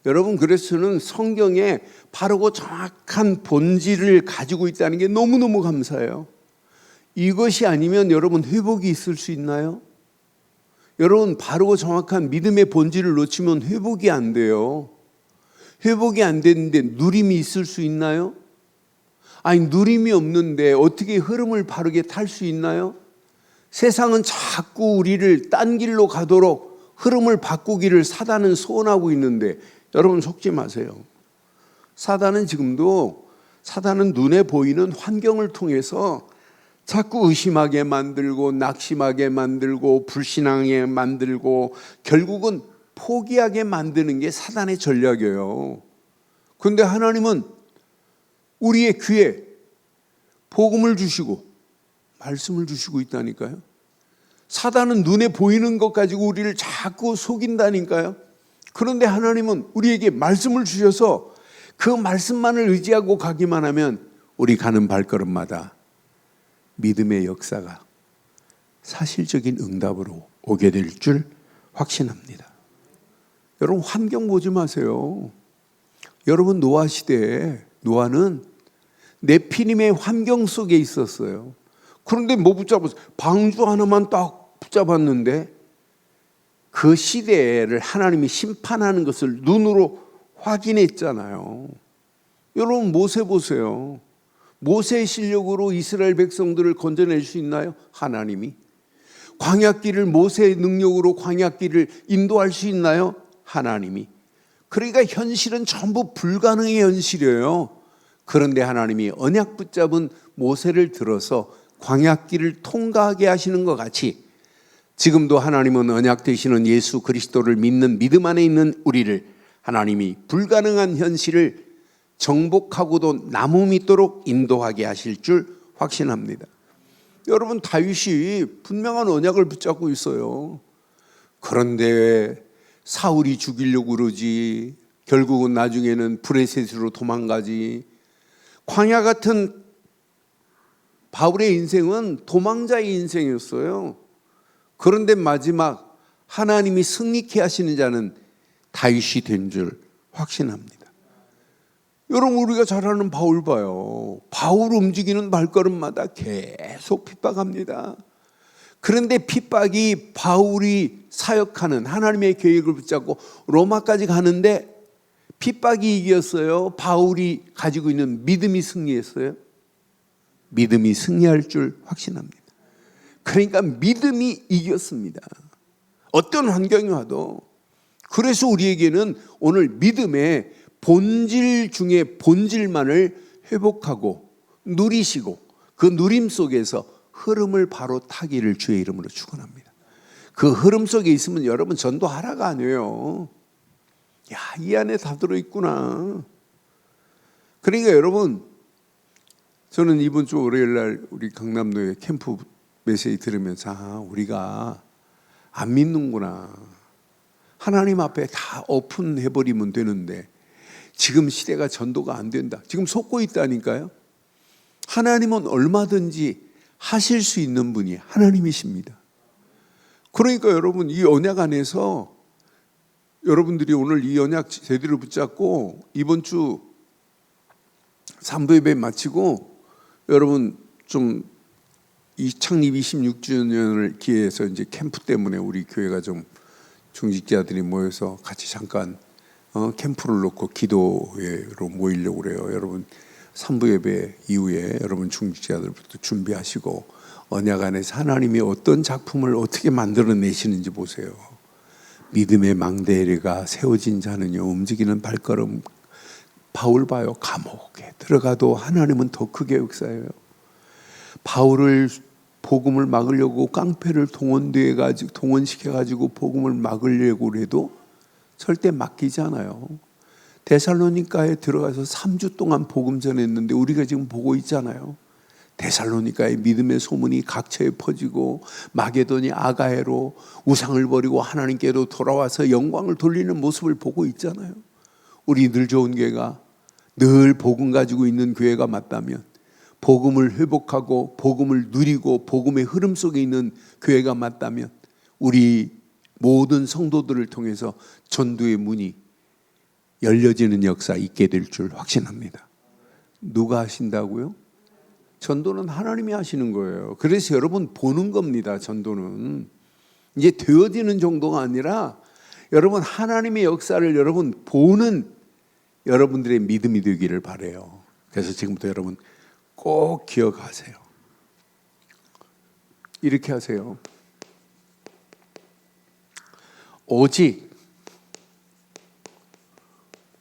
여러분 그래서는 성경에 바르고 정확한 본질을 가지고 있다는 게 너무너무 감사해요. 이것이 아니면 여러분 회복이 있을 수 있나요? 여러분 바르고 정확한 믿음의 본질을 놓치면 회복이 안 돼요. 회복이 안 되는데 누림이 있을 수 있나요? 아니 누림이 없는데 어떻게 흐름을 바르게 탈 수 있나요? 세상은 자꾸 우리를 딴 길로 가도록 흐름을 바꾸기를 사단은 소원하고 있는데 여러분 속지 마세요. 사단은 눈에 보이는 환경을 통해서 자꾸 의심하게 만들고 낙심하게 만들고 불신앙하게 만들고 결국은 포기하게 만드는 게 사단의 전략이에요. 그런데 하나님은 우리의 귀에 복음을 주시고 말씀을 주시고 있다니까요. 사단은 눈에 보이는 것 가지고 우리를 자꾸 속인다니까요. 그런데 하나님은 우리에게 말씀을 주셔서 그 말씀만을 의지하고 가기만 하면 우리 가는 발걸음마다 믿음의 역사가 사실적인 응답으로 오게 될 줄 확신합니다. 여러분 환경 보지 마세요. 여러분 노아 시대에 노아는 네피림의 환경 속에 있었어요. 그런데 뭐 붙잡았어요? 방주 하나만 딱 붙잡았는데 그 시대를 하나님이 심판하는 것을 눈으로 확인했잖아요. 여러분 모세 보세요. 모세의 실력으로 이스라엘 백성들을 건져낼 수 있나요? 하나님이. 광야길을 모세의 능력으로 광야길을 인도할 수 있나요? 하나님이. 그러니까 현실은 전부 불가능의 현실이에요. 그런데 하나님이 언약 붙잡은 모세를 들어서 광야길을 통과하게 하시는 것 같이 지금도 하나님은 언약 되시는 예수 그리스도를 믿는 믿음 안에 있는 우리를 하나님이 불가능한 현실을 정복하고도 나무 믿도록 인도하게 하실 줄 확신합니다. 여러분 다윗이 분명한 언약을 붙잡고 있어요. 그런데 사울이 죽이려고 그러지, 결국은 나중에는 브레셋으로 도망가지. 광야 같은 바울의 인생은 도망자의 인생이었어요. 그런데 마지막 하나님이 승리케 하시는 자는 다윗이 된 줄 확신합니다. 여러분 우리가 잘 아는 바울 봐요. 바울 움직이는 발걸음마다 계속 핍박합니다. 그런데 핍박이 바울이 사역하는 하나님의 계획을 붙잡고 로마까지 가는데 핍박이 이겼어요? 바울이 가지고 있는 믿음이 승리했어요? 믿음이 승리할 줄 확신합니다. 그러니까 믿음이 이겼습니다. 어떤 환경이 와도. 그래서 우리에게는 오늘 믿음의 본질 중에 본질만을 회복하고 누리시고 그 누림 속에서 흐름을 바로 타기를 주의 이름으로 축원합니다. 그 흐름 속에 있으면 여러분 전도하라가 아니에요. 야, 이 안에 다 들어있구나. 그러니까 여러분 저는 이번 주 월요일 날 우리 강남로에 캠프 메시지 들으면서 우리가 안 믿는구나. 하나님 앞에 다 오픈해버리면 되는데 지금 시대가 전도가 안 된다. 지금 속고 있다니까요. 하나님은 얼마든지 하실 수 있는 분이 하나님이십니다. 그러니까 여러분 이 언약 안에서 여러분들이 오늘 이 언약 제대로 붙잡고 이번 주 3부 예배 마치고 여러분 좀 이 창립 26주년을 기해서 이제 캠프 때문에 우리 교회가 좀 중직자들이 모여서 같이 잠깐 캠프를 놓고 기도회로 모이려고 그래요. 여러분 3부 예배 이후에 여러분 중직자들부터 준비하시고 언약 안에서 하나님이 어떤 작품을 어떻게 만들어내시는지 보세요. 믿음의 망대가 세워진 자는요 움직이는 발걸음. 바울 봐요. 감옥에 들어가도 하나님은 더 크게 역사해요. 바울을 복음을 막으려고 깡패를 동원시켜가지고 복음을 막으려고 해도 절대 맡기지 않아요. 데살로니가에 들어가서 3주 동안 복음 전했는데 우리가 지금 보고 있잖아요. 데살로니가의 믿음의 소문이 각처에 퍼지고 마게도니 아가해로 우상을 버리고 하나님께로 돌아와서 영광을 돌리는 모습을 보고 있잖아요. 우리 늘 좋은 교회가 늘 복음 가지고 있는 교회가 맞다면, 복음을 회복하고 복음을 누리고 복음의 흐름 속에 있는 교회가 맞다면 우리 모든 성도들을 통해서 전도의 문이 열려지는 역사 있게 될 줄 확신합니다. 누가 하신다고요? 전도는 하나님이 하시는 거예요. 그래서 여러분 보는 겁니다. 전도는 이제 되어지는 정도가 아니라 여러분 하나님의 역사를 여러분 보는 여러분들의 믿음이 되기를 바라요. 그래서 지금부터 여러분 꼭 기억하세요. 이렇게 하세요. 오직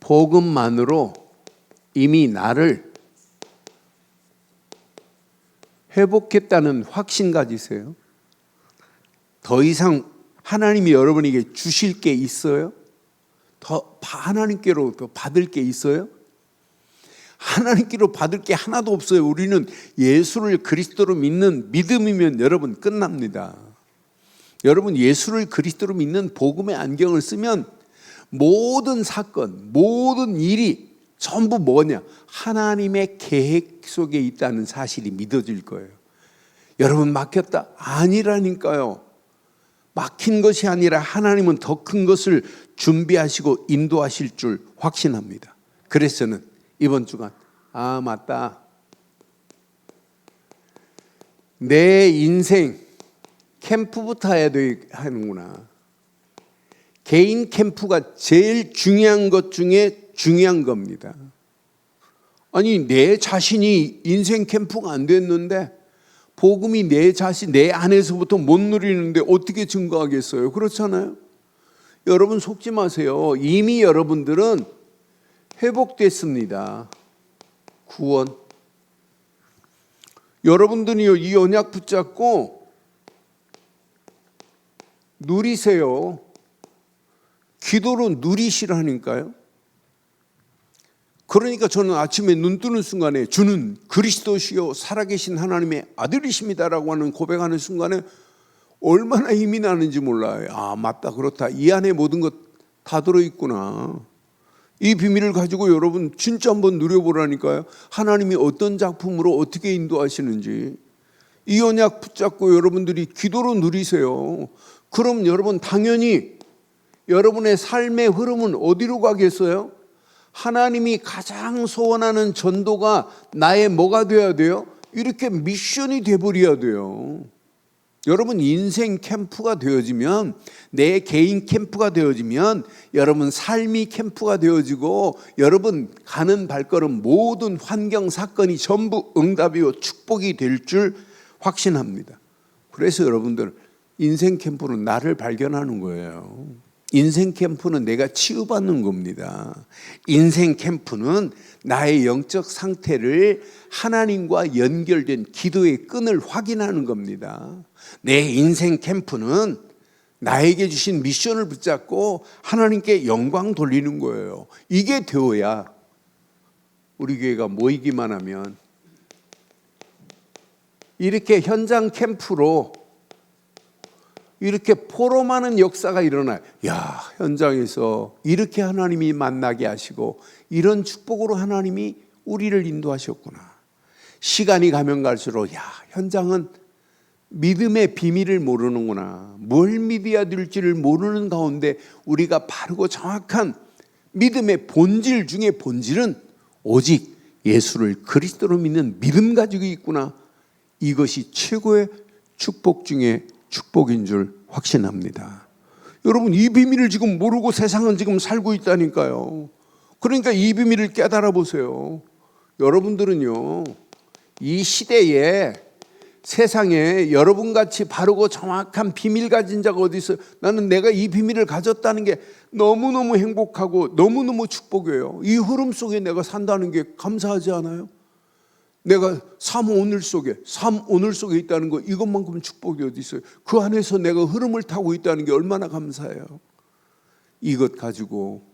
복음만으로 이미 나를 회복했다는 확신 가지세요. 더 이상 하나님이 여러분에게 주실 게 있어요? 더 하나님께로 더 받을 게 있어요? 하나님께로 받을 게 하나도 없어요. 우리는 예수를 그리스도로 믿는 믿음이면 여러분 끝납니다. 여러분 예수를 그리스도로 믿는 복음의 안경을 쓰면 모든 사건, 모든 일이 전부 뭐냐? 하나님의 계획 속에 있다는 사실이 믿어질 거예요. 여러분 막혔다? 아니라니까요. 막힌 것이 아니라 하나님은 더 큰 것을 준비하시고 인도하실 줄 확신합니다. 그래서 저는 이번 주간 맞다. 내 인생 캠프부터 해야 하는구나. 개인 캠프가 제일 중요한 것 중에 중요한 겁니다. 아니 내 자신이 인생 캠프가 안 됐는데 복음이 내 자신, 내 안에서부터 못 누리는데 어떻게 증거하겠어요? 그렇잖아요. 여러분 속지 마세요. 이미 여러분들은 회복됐습니다. 구원. 여러분들이 이 언약 붙잡고 누리세요. 기도로 누리시라니까요. 그러니까 저는 아침에 눈 뜨는 순간에 주는 그리스도시요 살아계신 하나님의 아들이십니다라고 하는 고백하는 순간에 얼마나 힘이 나는지 몰라요. 맞다, 그렇다. 이 안에 모든 것 다 들어있구나. 이 비밀을 가지고 여러분 진짜 한번 누려보라니까요. 하나님이 어떤 작품으로 어떻게 인도하시는지. 이 언약 붙잡고 여러분들이 기도로 누리세요. 그럼 여러분 당연히 여러분의 삶의 흐름은 어디로 가겠어요? 하나님이 가장 소원하는 전도가 나의 뭐가 되어야 돼요? 이렇게 미션이 되어버려야 돼요. 여러분 인생 캠프가 되어지면, 내 개인 캠프가 되어지면 여러분 삶이 캠프가 되어지고 여러분 가는 발걸음 모든 환경 사건이 전부 응답이요 축복이 될 줄 확신합니다. 그래서 여러분들 인생 캠프는 나를 발견하는 거예요. 인생 캠프는 내가 치유받는 겁니다. 인생 캠프는 나의 영적 상태를 하나님과 연결된 기도의 끈을 확인하는 겁니다. 내 인생 캠프는 나에게 주신 미션을 붙잡고 하나님께 영광 돌리는 거예요. 이게 되어야 우리 교회가 모이기만 하면 이렇게 현장 캠프로 이렇게 포럼하는 역사가 일어나요. 현장에서 이렇게 하나님이 만나게 하시고 이런 축복으로 하나님이 우리를 인도하셨구나. 시간이 가면 갈수록 현장은 믿음의 비밀을 모르는구나. 뭘 믿어야 될지를 모르는 가운데 우리가 바르고 정확한 믿음의 본질 중에 본질은 오직 예수를 그리스도로 믿는 믿음 가지고 있구나. 이것이 최고의 축복 중에 축복인 줄 확신합니다. 여러분 이 비밀을 지금 모르고 세상은 지금 살고 있다니까요. 그러니까 이 비밀을 깨달아 보세요. 여러분들은요 이 시대에 세상에 여러분같이 바르고 정확한 비밀 가진 자가 어디 있어요? 나는 내가 이 비밀을 가졌다는 게 너무너무 행복하고 너무너무 축복이에요. 이 흐름 속에 내가 산다는 게 감사하지 않아요? 내가 삶 오늘 속에 있다는 거, 이것만큼 축복이 어디 있어요? 그 안에서 내가 흐름을 타고 있다는 게 얼마나 감사해요. 이것 가지고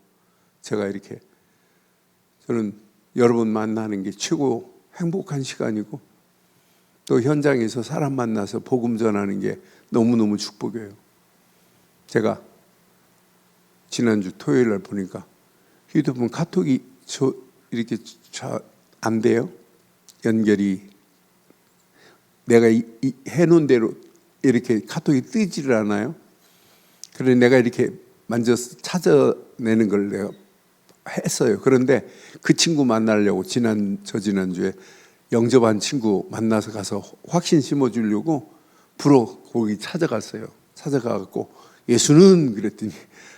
제가 이렇게 저는 여러분 만나는 게 최고 행복한 시간이고 또 현장에서 사람 만나서 복음 전하는 게 너무너무 축복이에요. 제가 지난주 토요일 날 보니까 휴대폰 카톡이 이렇게 안 돼요. 연결이 내가 해놓은 대로 이렇게 카톡이 뜨지를 않아요. 그래서 내가 이렇게 만져서 찾아내는 걸 내가 했어요. 그런데 그 친구 만나려고 지난주에 영접한 친구 만나서 가서 확신 심어주려고 거기 찾아갔어요. 찾아가갖고 예수는 그랬더니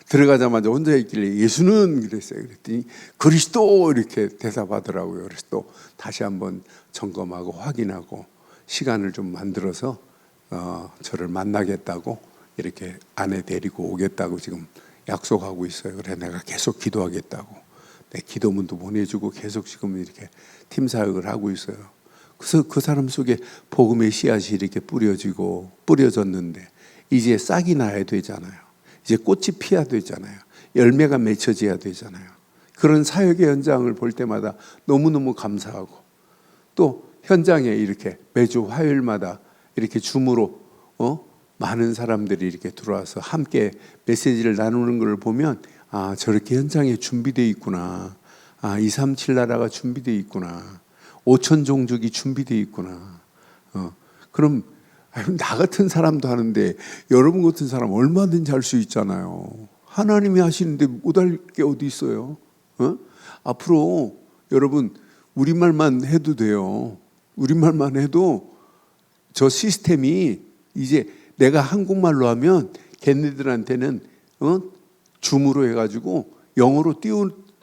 들어가자마자 혼자 있길래 예수는 그랬어요. 그랬더니 그리스도 이렇게 대답하더라고요. 그래서 또 다시 한번 점검하고 확인하고 시간을 좀 만들어서 저를 만나겠다고 이렇게 아내 데리고 오겠다고 지금 약속하고 있어요. 그래 내가 계속 기도하겠다고 내 기도문도 보내주고 계속 지금 이렇게 팀 사역을 하고 있어요. 그래서 그 사람 속에 복음의 씨앗이 이렇게 뿌려졌는데 이제 싹이 나야 되잖아요. 이제 꽃이 피어야 되잖아요. 열매가 맺혀져야 되잖아요. 그런 사역의 현장을 볼 때마다 너무너무 감사하고 또 현장에 이렇게 매주 화요일마다 이렇게 줌으로 많은 사람들이 이렇게 들어와서 함께 메시지를 나누는 걸 보면 아 저렇게 현장에 준비되어 있구나. 아 237 나라가 준비되어 있구나. 5천 종족이 준비되어 있구나. 그럼 나 같은 사람도 하는데 여러분 같은 사람 얼마든지 할 수 있잖아요. 하나님이 하시는데 못할 게 어디 있어요? 앞으로 여러분 우리말만 해도 돼요. 우리말만 해도 저 시스템이 이제 내가 한국말로 하면 걔네들한테는 줌으로 해가지고 영어로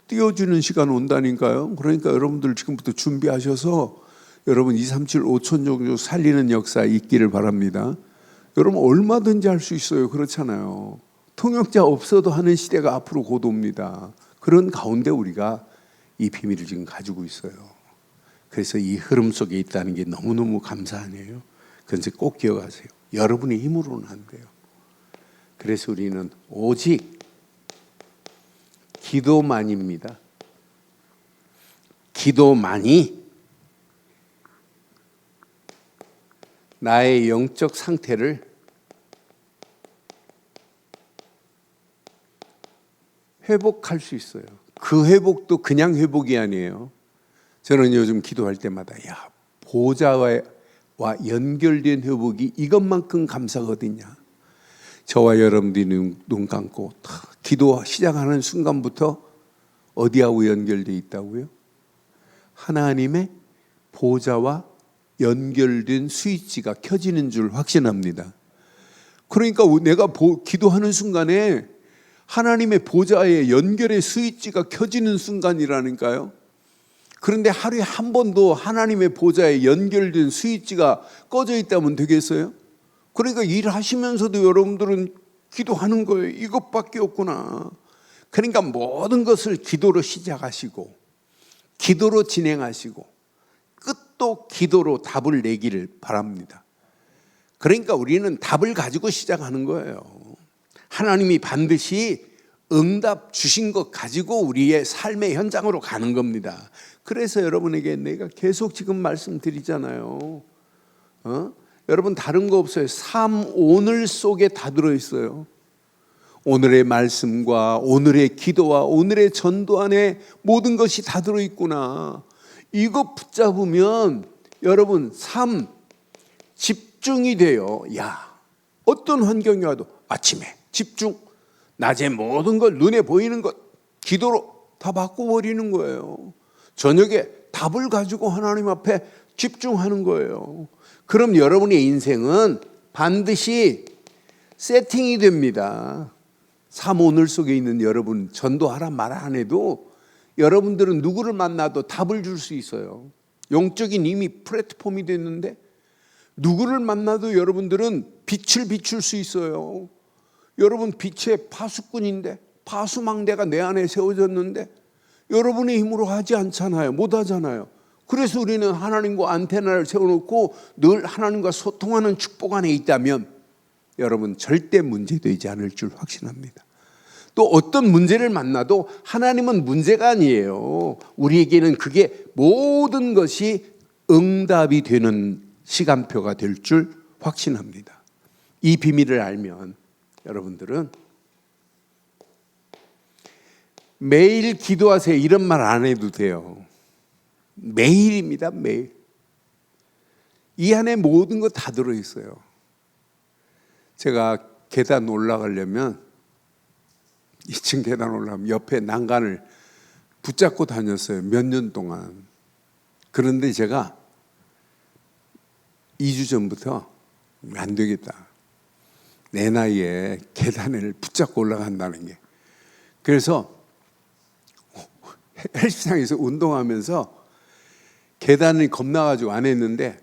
띄워주는 시간 온다니까요. 그러니까 여러분들 지금부터 준비하셔서 여러분 237 5천 종족 살리는 역사 있기를 바랍니다. 여러분 얼마든지 할 수 있어요. 그렇잖아요. 통역자 없어도 하는 시대가 앞으로 곧 옵니다. 그런 가운데 우리가 이 비밀을 지금 가지고 있어요. 그래서 이 흐름 속에 있다는 게 너무너무 감사하네요. 그런데 꼭 기억하세요. 여러분의 힘으로는 안 돼요. 그래서 우리는 오직 기도만입니다. 기도만이 나의 영적 상태를 회복할 수 있어요. 그 회복도 그냥 회복이 아니에요. 저는 요즘 기도할 때마다 보좌와 연결된 회복이 이것만큼 감사가 어딨냐. 저와 여러분들이 눈 감고 기도 시작하는 순간부터 어디하고 연결되어 있다고요? 하나님의 보좌와 연결된 스위치가 켜지는 줄 확신합니다. 그러니까 내가 기도하는 순간에 하나님의 보좌에 연결의 스위치가 켜지는 순간이라니까요. 그런데 하루에 한 번도 하나님의 보좌에 연결된 스위치가 꺼져 있다면 되겠어요? 그러니까 일하시면서도 여러분들은 기도하는 거예요. 이것밖에 없구나. 그러니까 모든 것을 기도로 시작하시고 기도로 진행하시고 끝도 기도로 답을 내기를 바랍니다. 그러니까 우리는 답을 가지고 시작하는 거예요. 하나님이 반드시 응답 주신 것 가지고 우리의 삶의 현장으로 가는 겁니다. 그래서 여러분에게 내가 계속 지금 말씀드리잖아요. 여러분 다른 거 없어요. 삶 오늘 속에 다 들어있어요. 오늘의 말씀과 오늘의 기도와 오늘의 전도 안에 모든 것이 다 들어있구나. 이거 붙잡으면 여러분 삶 집중이 돼요. 어떤 환경이 와도 아침에 집중, 낮에 모든 걸 눈에 보이는 것 기도로 다 바꿔버리는 거예요. 저녁에 답을 가지고 하나님 앞에 집중하는 거예요. 그럼 여러분의 인생은 반드시 세팅이 됩니다. 삶 오늘 속에 있는 여러분 전도하라 말 안 해도 여러분들은 누구를 만나도 답을 줄 수 있어요. 영적인 이미 플랫폼이 됐는데 누구를 만나도 여러분들은 빛을 비출 수 있어요. 여러분 빛의 파수꾼인데 파수망대가 내 안에 세워졌는데 여러분의 힘으로 하지 않잖아요. 못 하잖아요. 그래서 우리는 하나님과 안테나를 세워놓고 늘 하나님과 소통하는 축복 안에 있다면 여러분 절대 문제되지 않을 줄 확신합니다. 또 어떤 문제를 만나도 하나님은 문제가 아니에요. 우리에게는 그게 모든 것이 응답이 되는 시간표가 될 줄 확신합니다. 이 비밀을 알면 여러분들은 매일 기도하세요 이런 말 안 해도 돼요. 매일입니다. 매일. 이 안에 모든 거 다 들어있어요. 제가 계단 올라가려면 2층 계단 올라가면 옆에 난간을 붙잡고 다녔어요. 몇 년 동안. 그런데 제가 2주 전부터 안 되겠다. 내 나이에 계단을 붙잡고 올라간다는 게. 그래서 헬스장에서 운동하면서 계단을 겁나가지고 안 했는데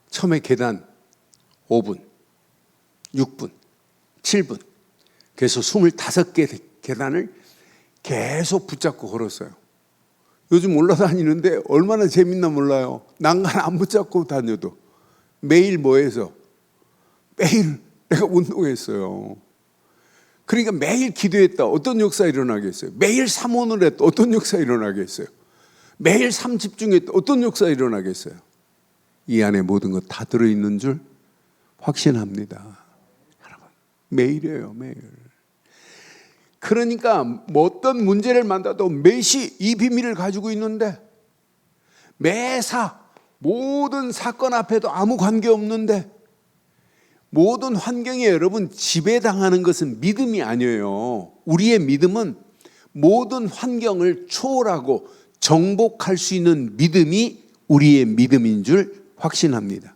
처음에 계단 5분, 6분, 7분 그래서 25개 계단을 계속 붙잡고 걸었어요. 요즘 올라다니는데 얼마나 재밌나 몰라요. 난간 안 붙잡고 다녀도 매일 뭐 해서 매일 내가 운동했어요. 그러니까 매일 기도했다. 어떤 역사 일어나겠어요? 매일 삼원을 했다. 어떤 역사 일어나겠어요? 매일 삼집중했다. 어떤 역사 일어나겠어요? 이 안에 모든 것 다 들어있는 줄 확신합니다. 여러분, 매일이에요, 매일. 그러니까 뭐 어떤 문제를 만나도 매시 이 비밀을 가지고 있는데 매사 모든 사건 앞에도 아무 관계 없는데 모든 환경에 여러분 지배당하는 것은 믿음이 아니에요. 우리의 믿음은 모든 환경을 초월하고 정복할 수 있는 믿음이 우리의 믿음인 줄 확신합니다.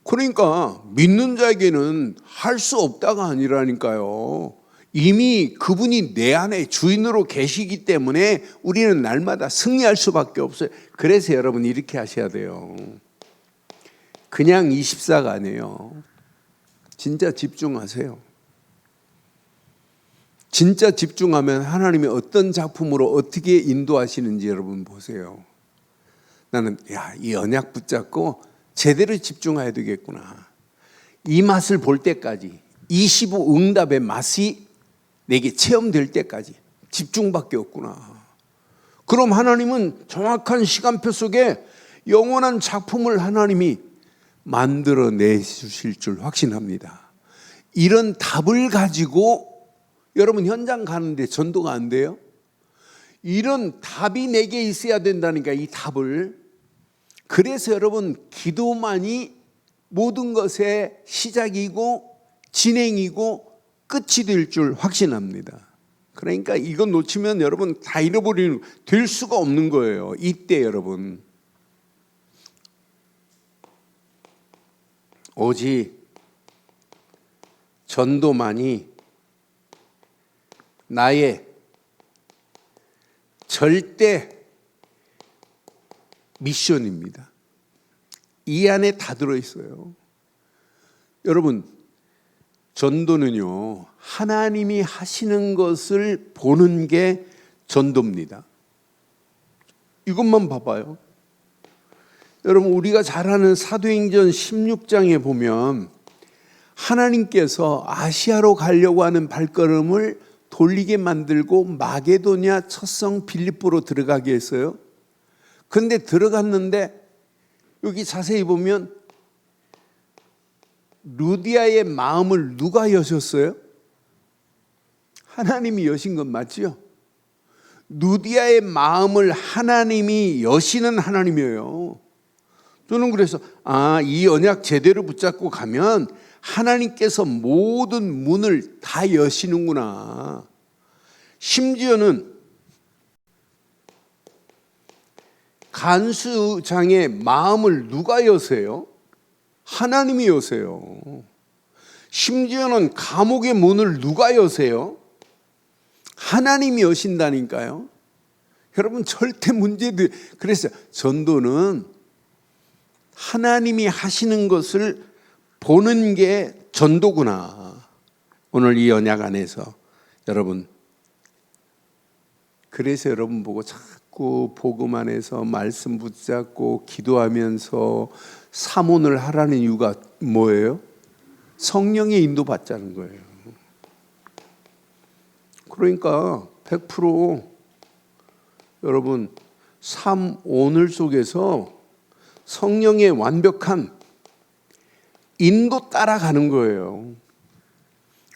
그러니까 믿는 자에게는 할 수 없다가 아니라니까요. 이미 그분이 내 안에 주인으로 계시기 때문에 우리는 날마다 승리할 수밖에 없어요. 그래서 여러분 이렇게 하셔야 돼요. 그냥 24가 아니에요. 진짜 집중하세요. 진짜 집중하면 하나님이 어떤 작품으로 어떻게 인도하시는지 여러분 보세요. 나는 이 언약 붙잡고 제대로 집중해야 되겠구나. 이 맛을 볼 때까지 25 응답의 맛이 내게 체험될 때까지 집중밖에 없구나. 그럼 하나님은 정확한 시간표 속에 영원한 작품을 하나님이 만들어내 주실 줄 확신합니다. 이런 답을 가지고 여러분 현장 가는데 전도가 안 돼요? 이런 답이 내게 있어야 된다니까, 이 답을. 그래서 여러분 기도만이 모든 것의 시작이고 진행이고 끝이 될 줄 확신합니다. 그러니까 이거 놓치면 여러분 다 잃어버리는, 될 수가 없는 거예요. 이때 여러분 오직 전도만이 나의 절대 미션입니다. 이 안에 다 들어있어요. 여러분 전도는요, 하나님이 하시는 것을 보는 게 전도입니다. 이것만 봐봐요. 여러분 우리가 잘 아는 사도행전 16장에 보면 하나님께서 아시아로 가려고 하는 발걸음을 돌리게 만들고 마게도냐 첫성 빌립보로 들어가게 했어요. 그런데 들어갔는데 여기 자세히 보면 루디아의 마음을 누가 여셨어요? 하나님이 여신 건 맞죠? 루디아의 마음을 하나님이 여시는 하나님이에요. 저는 그래서 이 언약 제대로 붙잡고 가면 하나님께서 모든 문을 다 여시는구나. 심지어는 간수장의 마음을 누가 여세요? 하나님이 여세요. 심지어는 감옥의 문을 누가 여세요? 하나님이 여신다니까요. 여러분 절대 문제들. 그래서 전도는 하나님이 하시는 것을 보는 게 전도구나. 오늘 이 언약 안에서 여러분, 그래서 여러분 보고 자꾸 복음 안에서 말씀 붙잡고 기도하면서 사모를 하라는 이유가 뭐예요? 성령의 인도 받자는 거예요. 그러니까 100% 여러분 삶 오늘 속에서 성령의 완벽한 인도 따라가는 거예요.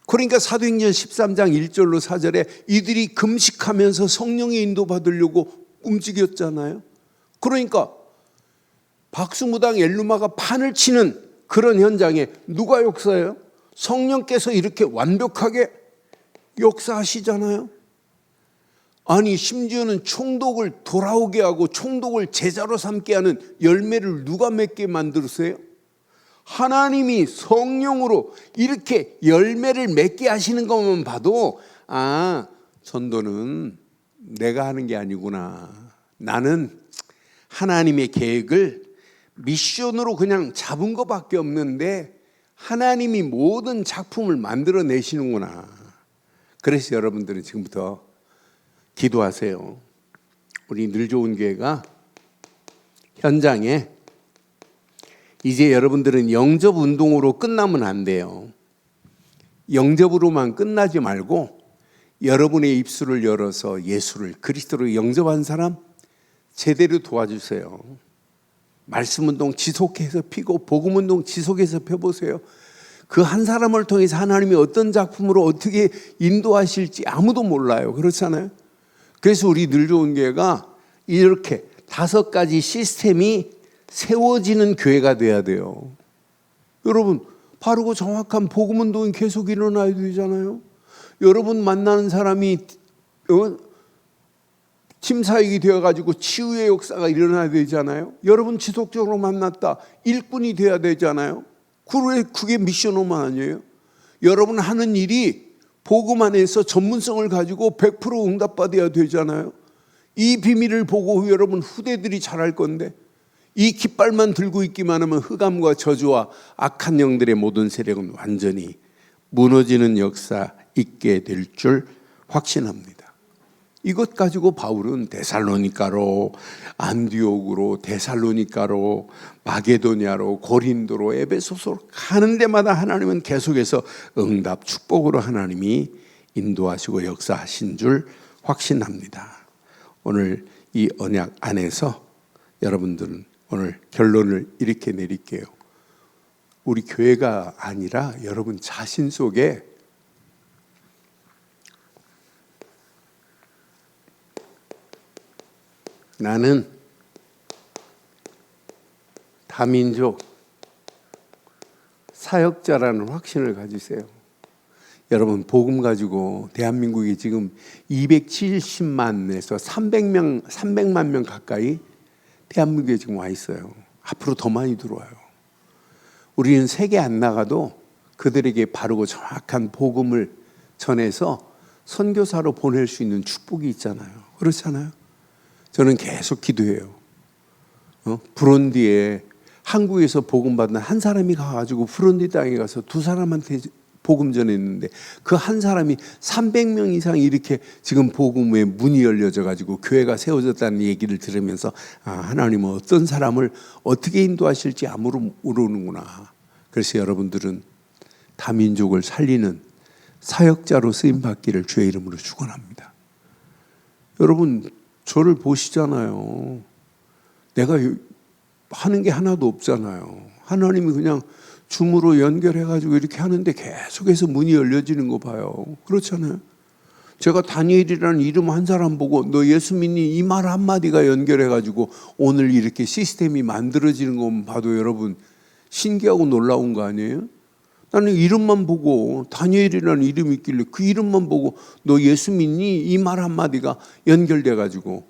그러니까 사도행전 13장 1절로 4절에 이들이 금식하면서 성령의 인도 받으려고 움직였잖아요. 그러니까 박수무당 엘루마가 판을 치는 그런 현장에 누가 역사해요? 성령께서 이렇게 완벽하게 역사하시잖아요. 아니 심지어는 총독을 돌아오게 하고 총독을 제자로 삼게 하는 열매를 누가 맺게 만들었어요? 하나님이 성령으로 이렇게 열매를 맺게 하시는 것만 봐도 전도는 내가 하는 게 아니구나. 나는 하나님의 계획을 미션으로 그냥 잡은 것밖에 없는데 하나님이 모든 작품을 만들어내시는구나. 그래서 여러분들은 지금부터 기도하세요. 우리 늘 좋은 교회가 현장에 이제 여러분들은 영접 운동으로 끝나면 안 돼요. 영접으로만 끝나지 말고 여러분의 입술을 열어서 예수를 그리스도로 영접한 사람 제대로 도와주세요. 말씀 운동 지속해서 피고 복음 운동 지속해서 펴보세요. 그 한 사람을 통해서 하나님이 어떤 작품으로 어떻게 인도하실지 아무도 몰라요. 그렇잖아요. 그래서 우리 늘 좋은 교회가 이렇게 5가지 시스템이 세워지는 교회가 돼야 돼요. 여러분 바르고 정확한 복음 운동이 계속 일어나야 되잖아요. 여러분 만나는 사람이 침사역이 되어가지고 치유의 역사가 일어나야 되잖아요. 여러분 지속적으로 만났다 일꾼이 돼야 되잖아요. 그게 미션오만 아니에요? 여러분 하는 일이 복음 안에서 전문성을 가지고 100% 응답받아야 되잖아요. 이 비밀을 보고 여러분 후대들이 잘할 건데 이 깃발만 들고 있기만 하면 흑암과 저주와 악한 영들의 모든 세력은 완전히 무너지는 역사 있게 될 줄 확신합니다. 이것 가지고 바울은 데살로니가로, 안디옥으로, 데살로니가로, 마게도냐로, 고린도로, 에베소서로 가는 데마다 하나님은 계속해서 응답, 축복으로 하나님이 인도하시고 역사하신 줄 확신합니다. 오늘 이 언약 안에서 여러분들은 오늘 결론을 이렇게 내릴게요. 우리 교회가 아니라 여러분 자신 속에 나는 다민족 사역자라는 확신을 가지세요. 여러분 복음 가지고 대한민국이 지금 270만에서 300만 명 가까이 대한민국에 지금 와 있어요. 앞으로 더 많이 들어와요. 우리는 세계 안 나가도 그들에게 바르고 정확한 복음을 전해서 선교사로 보낼 수 있는 축복이 있잖아요. 그렇잖아요. 저는 계속 기도해요. 부룬디에 한국에서 복음 받는 한 사람이 가가지고 부룬디 땅에 가서 2사람한테 복음 전했는데 그 한 사람이 300명 이상 이렇게 지금 복음의 문이 열려져 가지고 교회가 세워졌다는 얘기를 들으면서 하나님은 어떤 사람을 어떻게 인도하실지 아무도 모르는구나. 그래서 여러분들은 다민족을 살리는 사역자로 쓰임 받기를 주의 이름으로 축원합니다. 여러분 저를 보시잖아요. 내가 하는 게 하나도 없잖아요. 하나님이 그냥 줌으로 연결해가지고 이렇게 하는데 계속해서 문이 열려지는 거 봐요. 그렇잖아요. 제가 다니엘이라는 이름 한 사람 보고 너 예수 믿니? 이 말 한마디가 연결해가지고 오늘 이렇게 시스템이 만들어지는 것만 봐도 여러분 신기하고 놀라운 거 아니에요? 나는 이름만 보고 다니엘이라는 이름이 있길래 그 이름만 보고 너 예수 믿니? 이 말 한마디가 연결돼가지고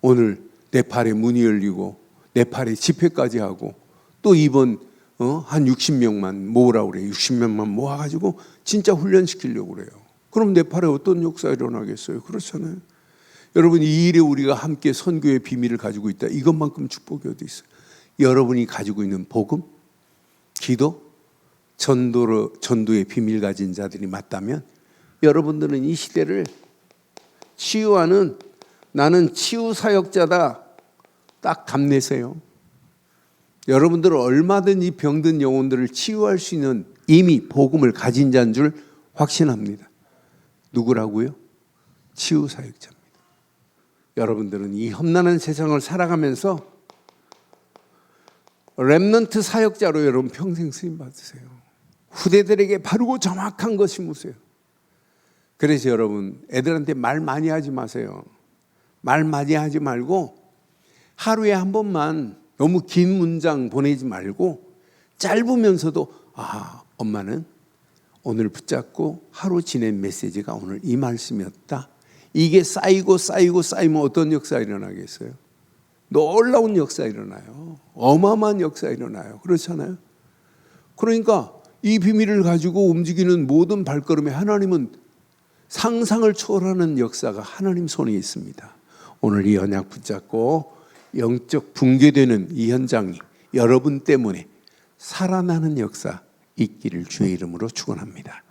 오늘 네팔에 문이 열리고 네팔에 집회까지 하고 또 이번 한 60명만 모으라고 그래요. 60명만 모아가지고 진짜 훈련시키려고 그래요. 그럼 네팔에 어떤 역사가 일어나겠어요? 그렇잖아요. 여러분 이 일에 우리가 함께 선교의 비밀을 가지고 있다. 이것만큼 축복이 어디 있어요? 여러분이 가지고 있는 복음, 기도, 전도의 비밀 가진 자들이 맞다면 여러분들은 이 시대를 치유하는 나는 치유 사역자다. 딱 감내세요. 여러분들은 얼마든지 병든 영혼들을 치유할 수 있는 이미 복음을 가진 자인 줄 확신합니다. 누구라고요? 치유 사역자입니다. 여러분들은 이 험난한 세상을 살아가면서 렘넌트 사역자로 여러분 평생 쓰임 받으세요. 후대들에게 바르고 정확한 것 심으세요. 그래서 여러분 애들한테 말 많이 하지 마세요. 말 많이 하지 말고 하루에 한 번만 너무 긴 문장 보내지 말고 짧으면서도 엄마는 오늘 붙잡고 하루 지낸 메시지가 오늘 이 말씀이었다. 이게 쌓이면 어떤 역사가 일어나겠어요? 놀라운 역사 일어나요. 어마어마한 역사 일어나요. 그렇잖아요. 그러니까 이 비밀을 가지고 움직이는 모든 발걸음에 하나님은 상상을 초월하는 역사가 하나님 손에 있습니다. 오늘 이 언약 붙잡고 영적 붕괴되는 이 현장이 여러분 때문에 살아나는 역사 있기를 주의 이름으로 축원합니다.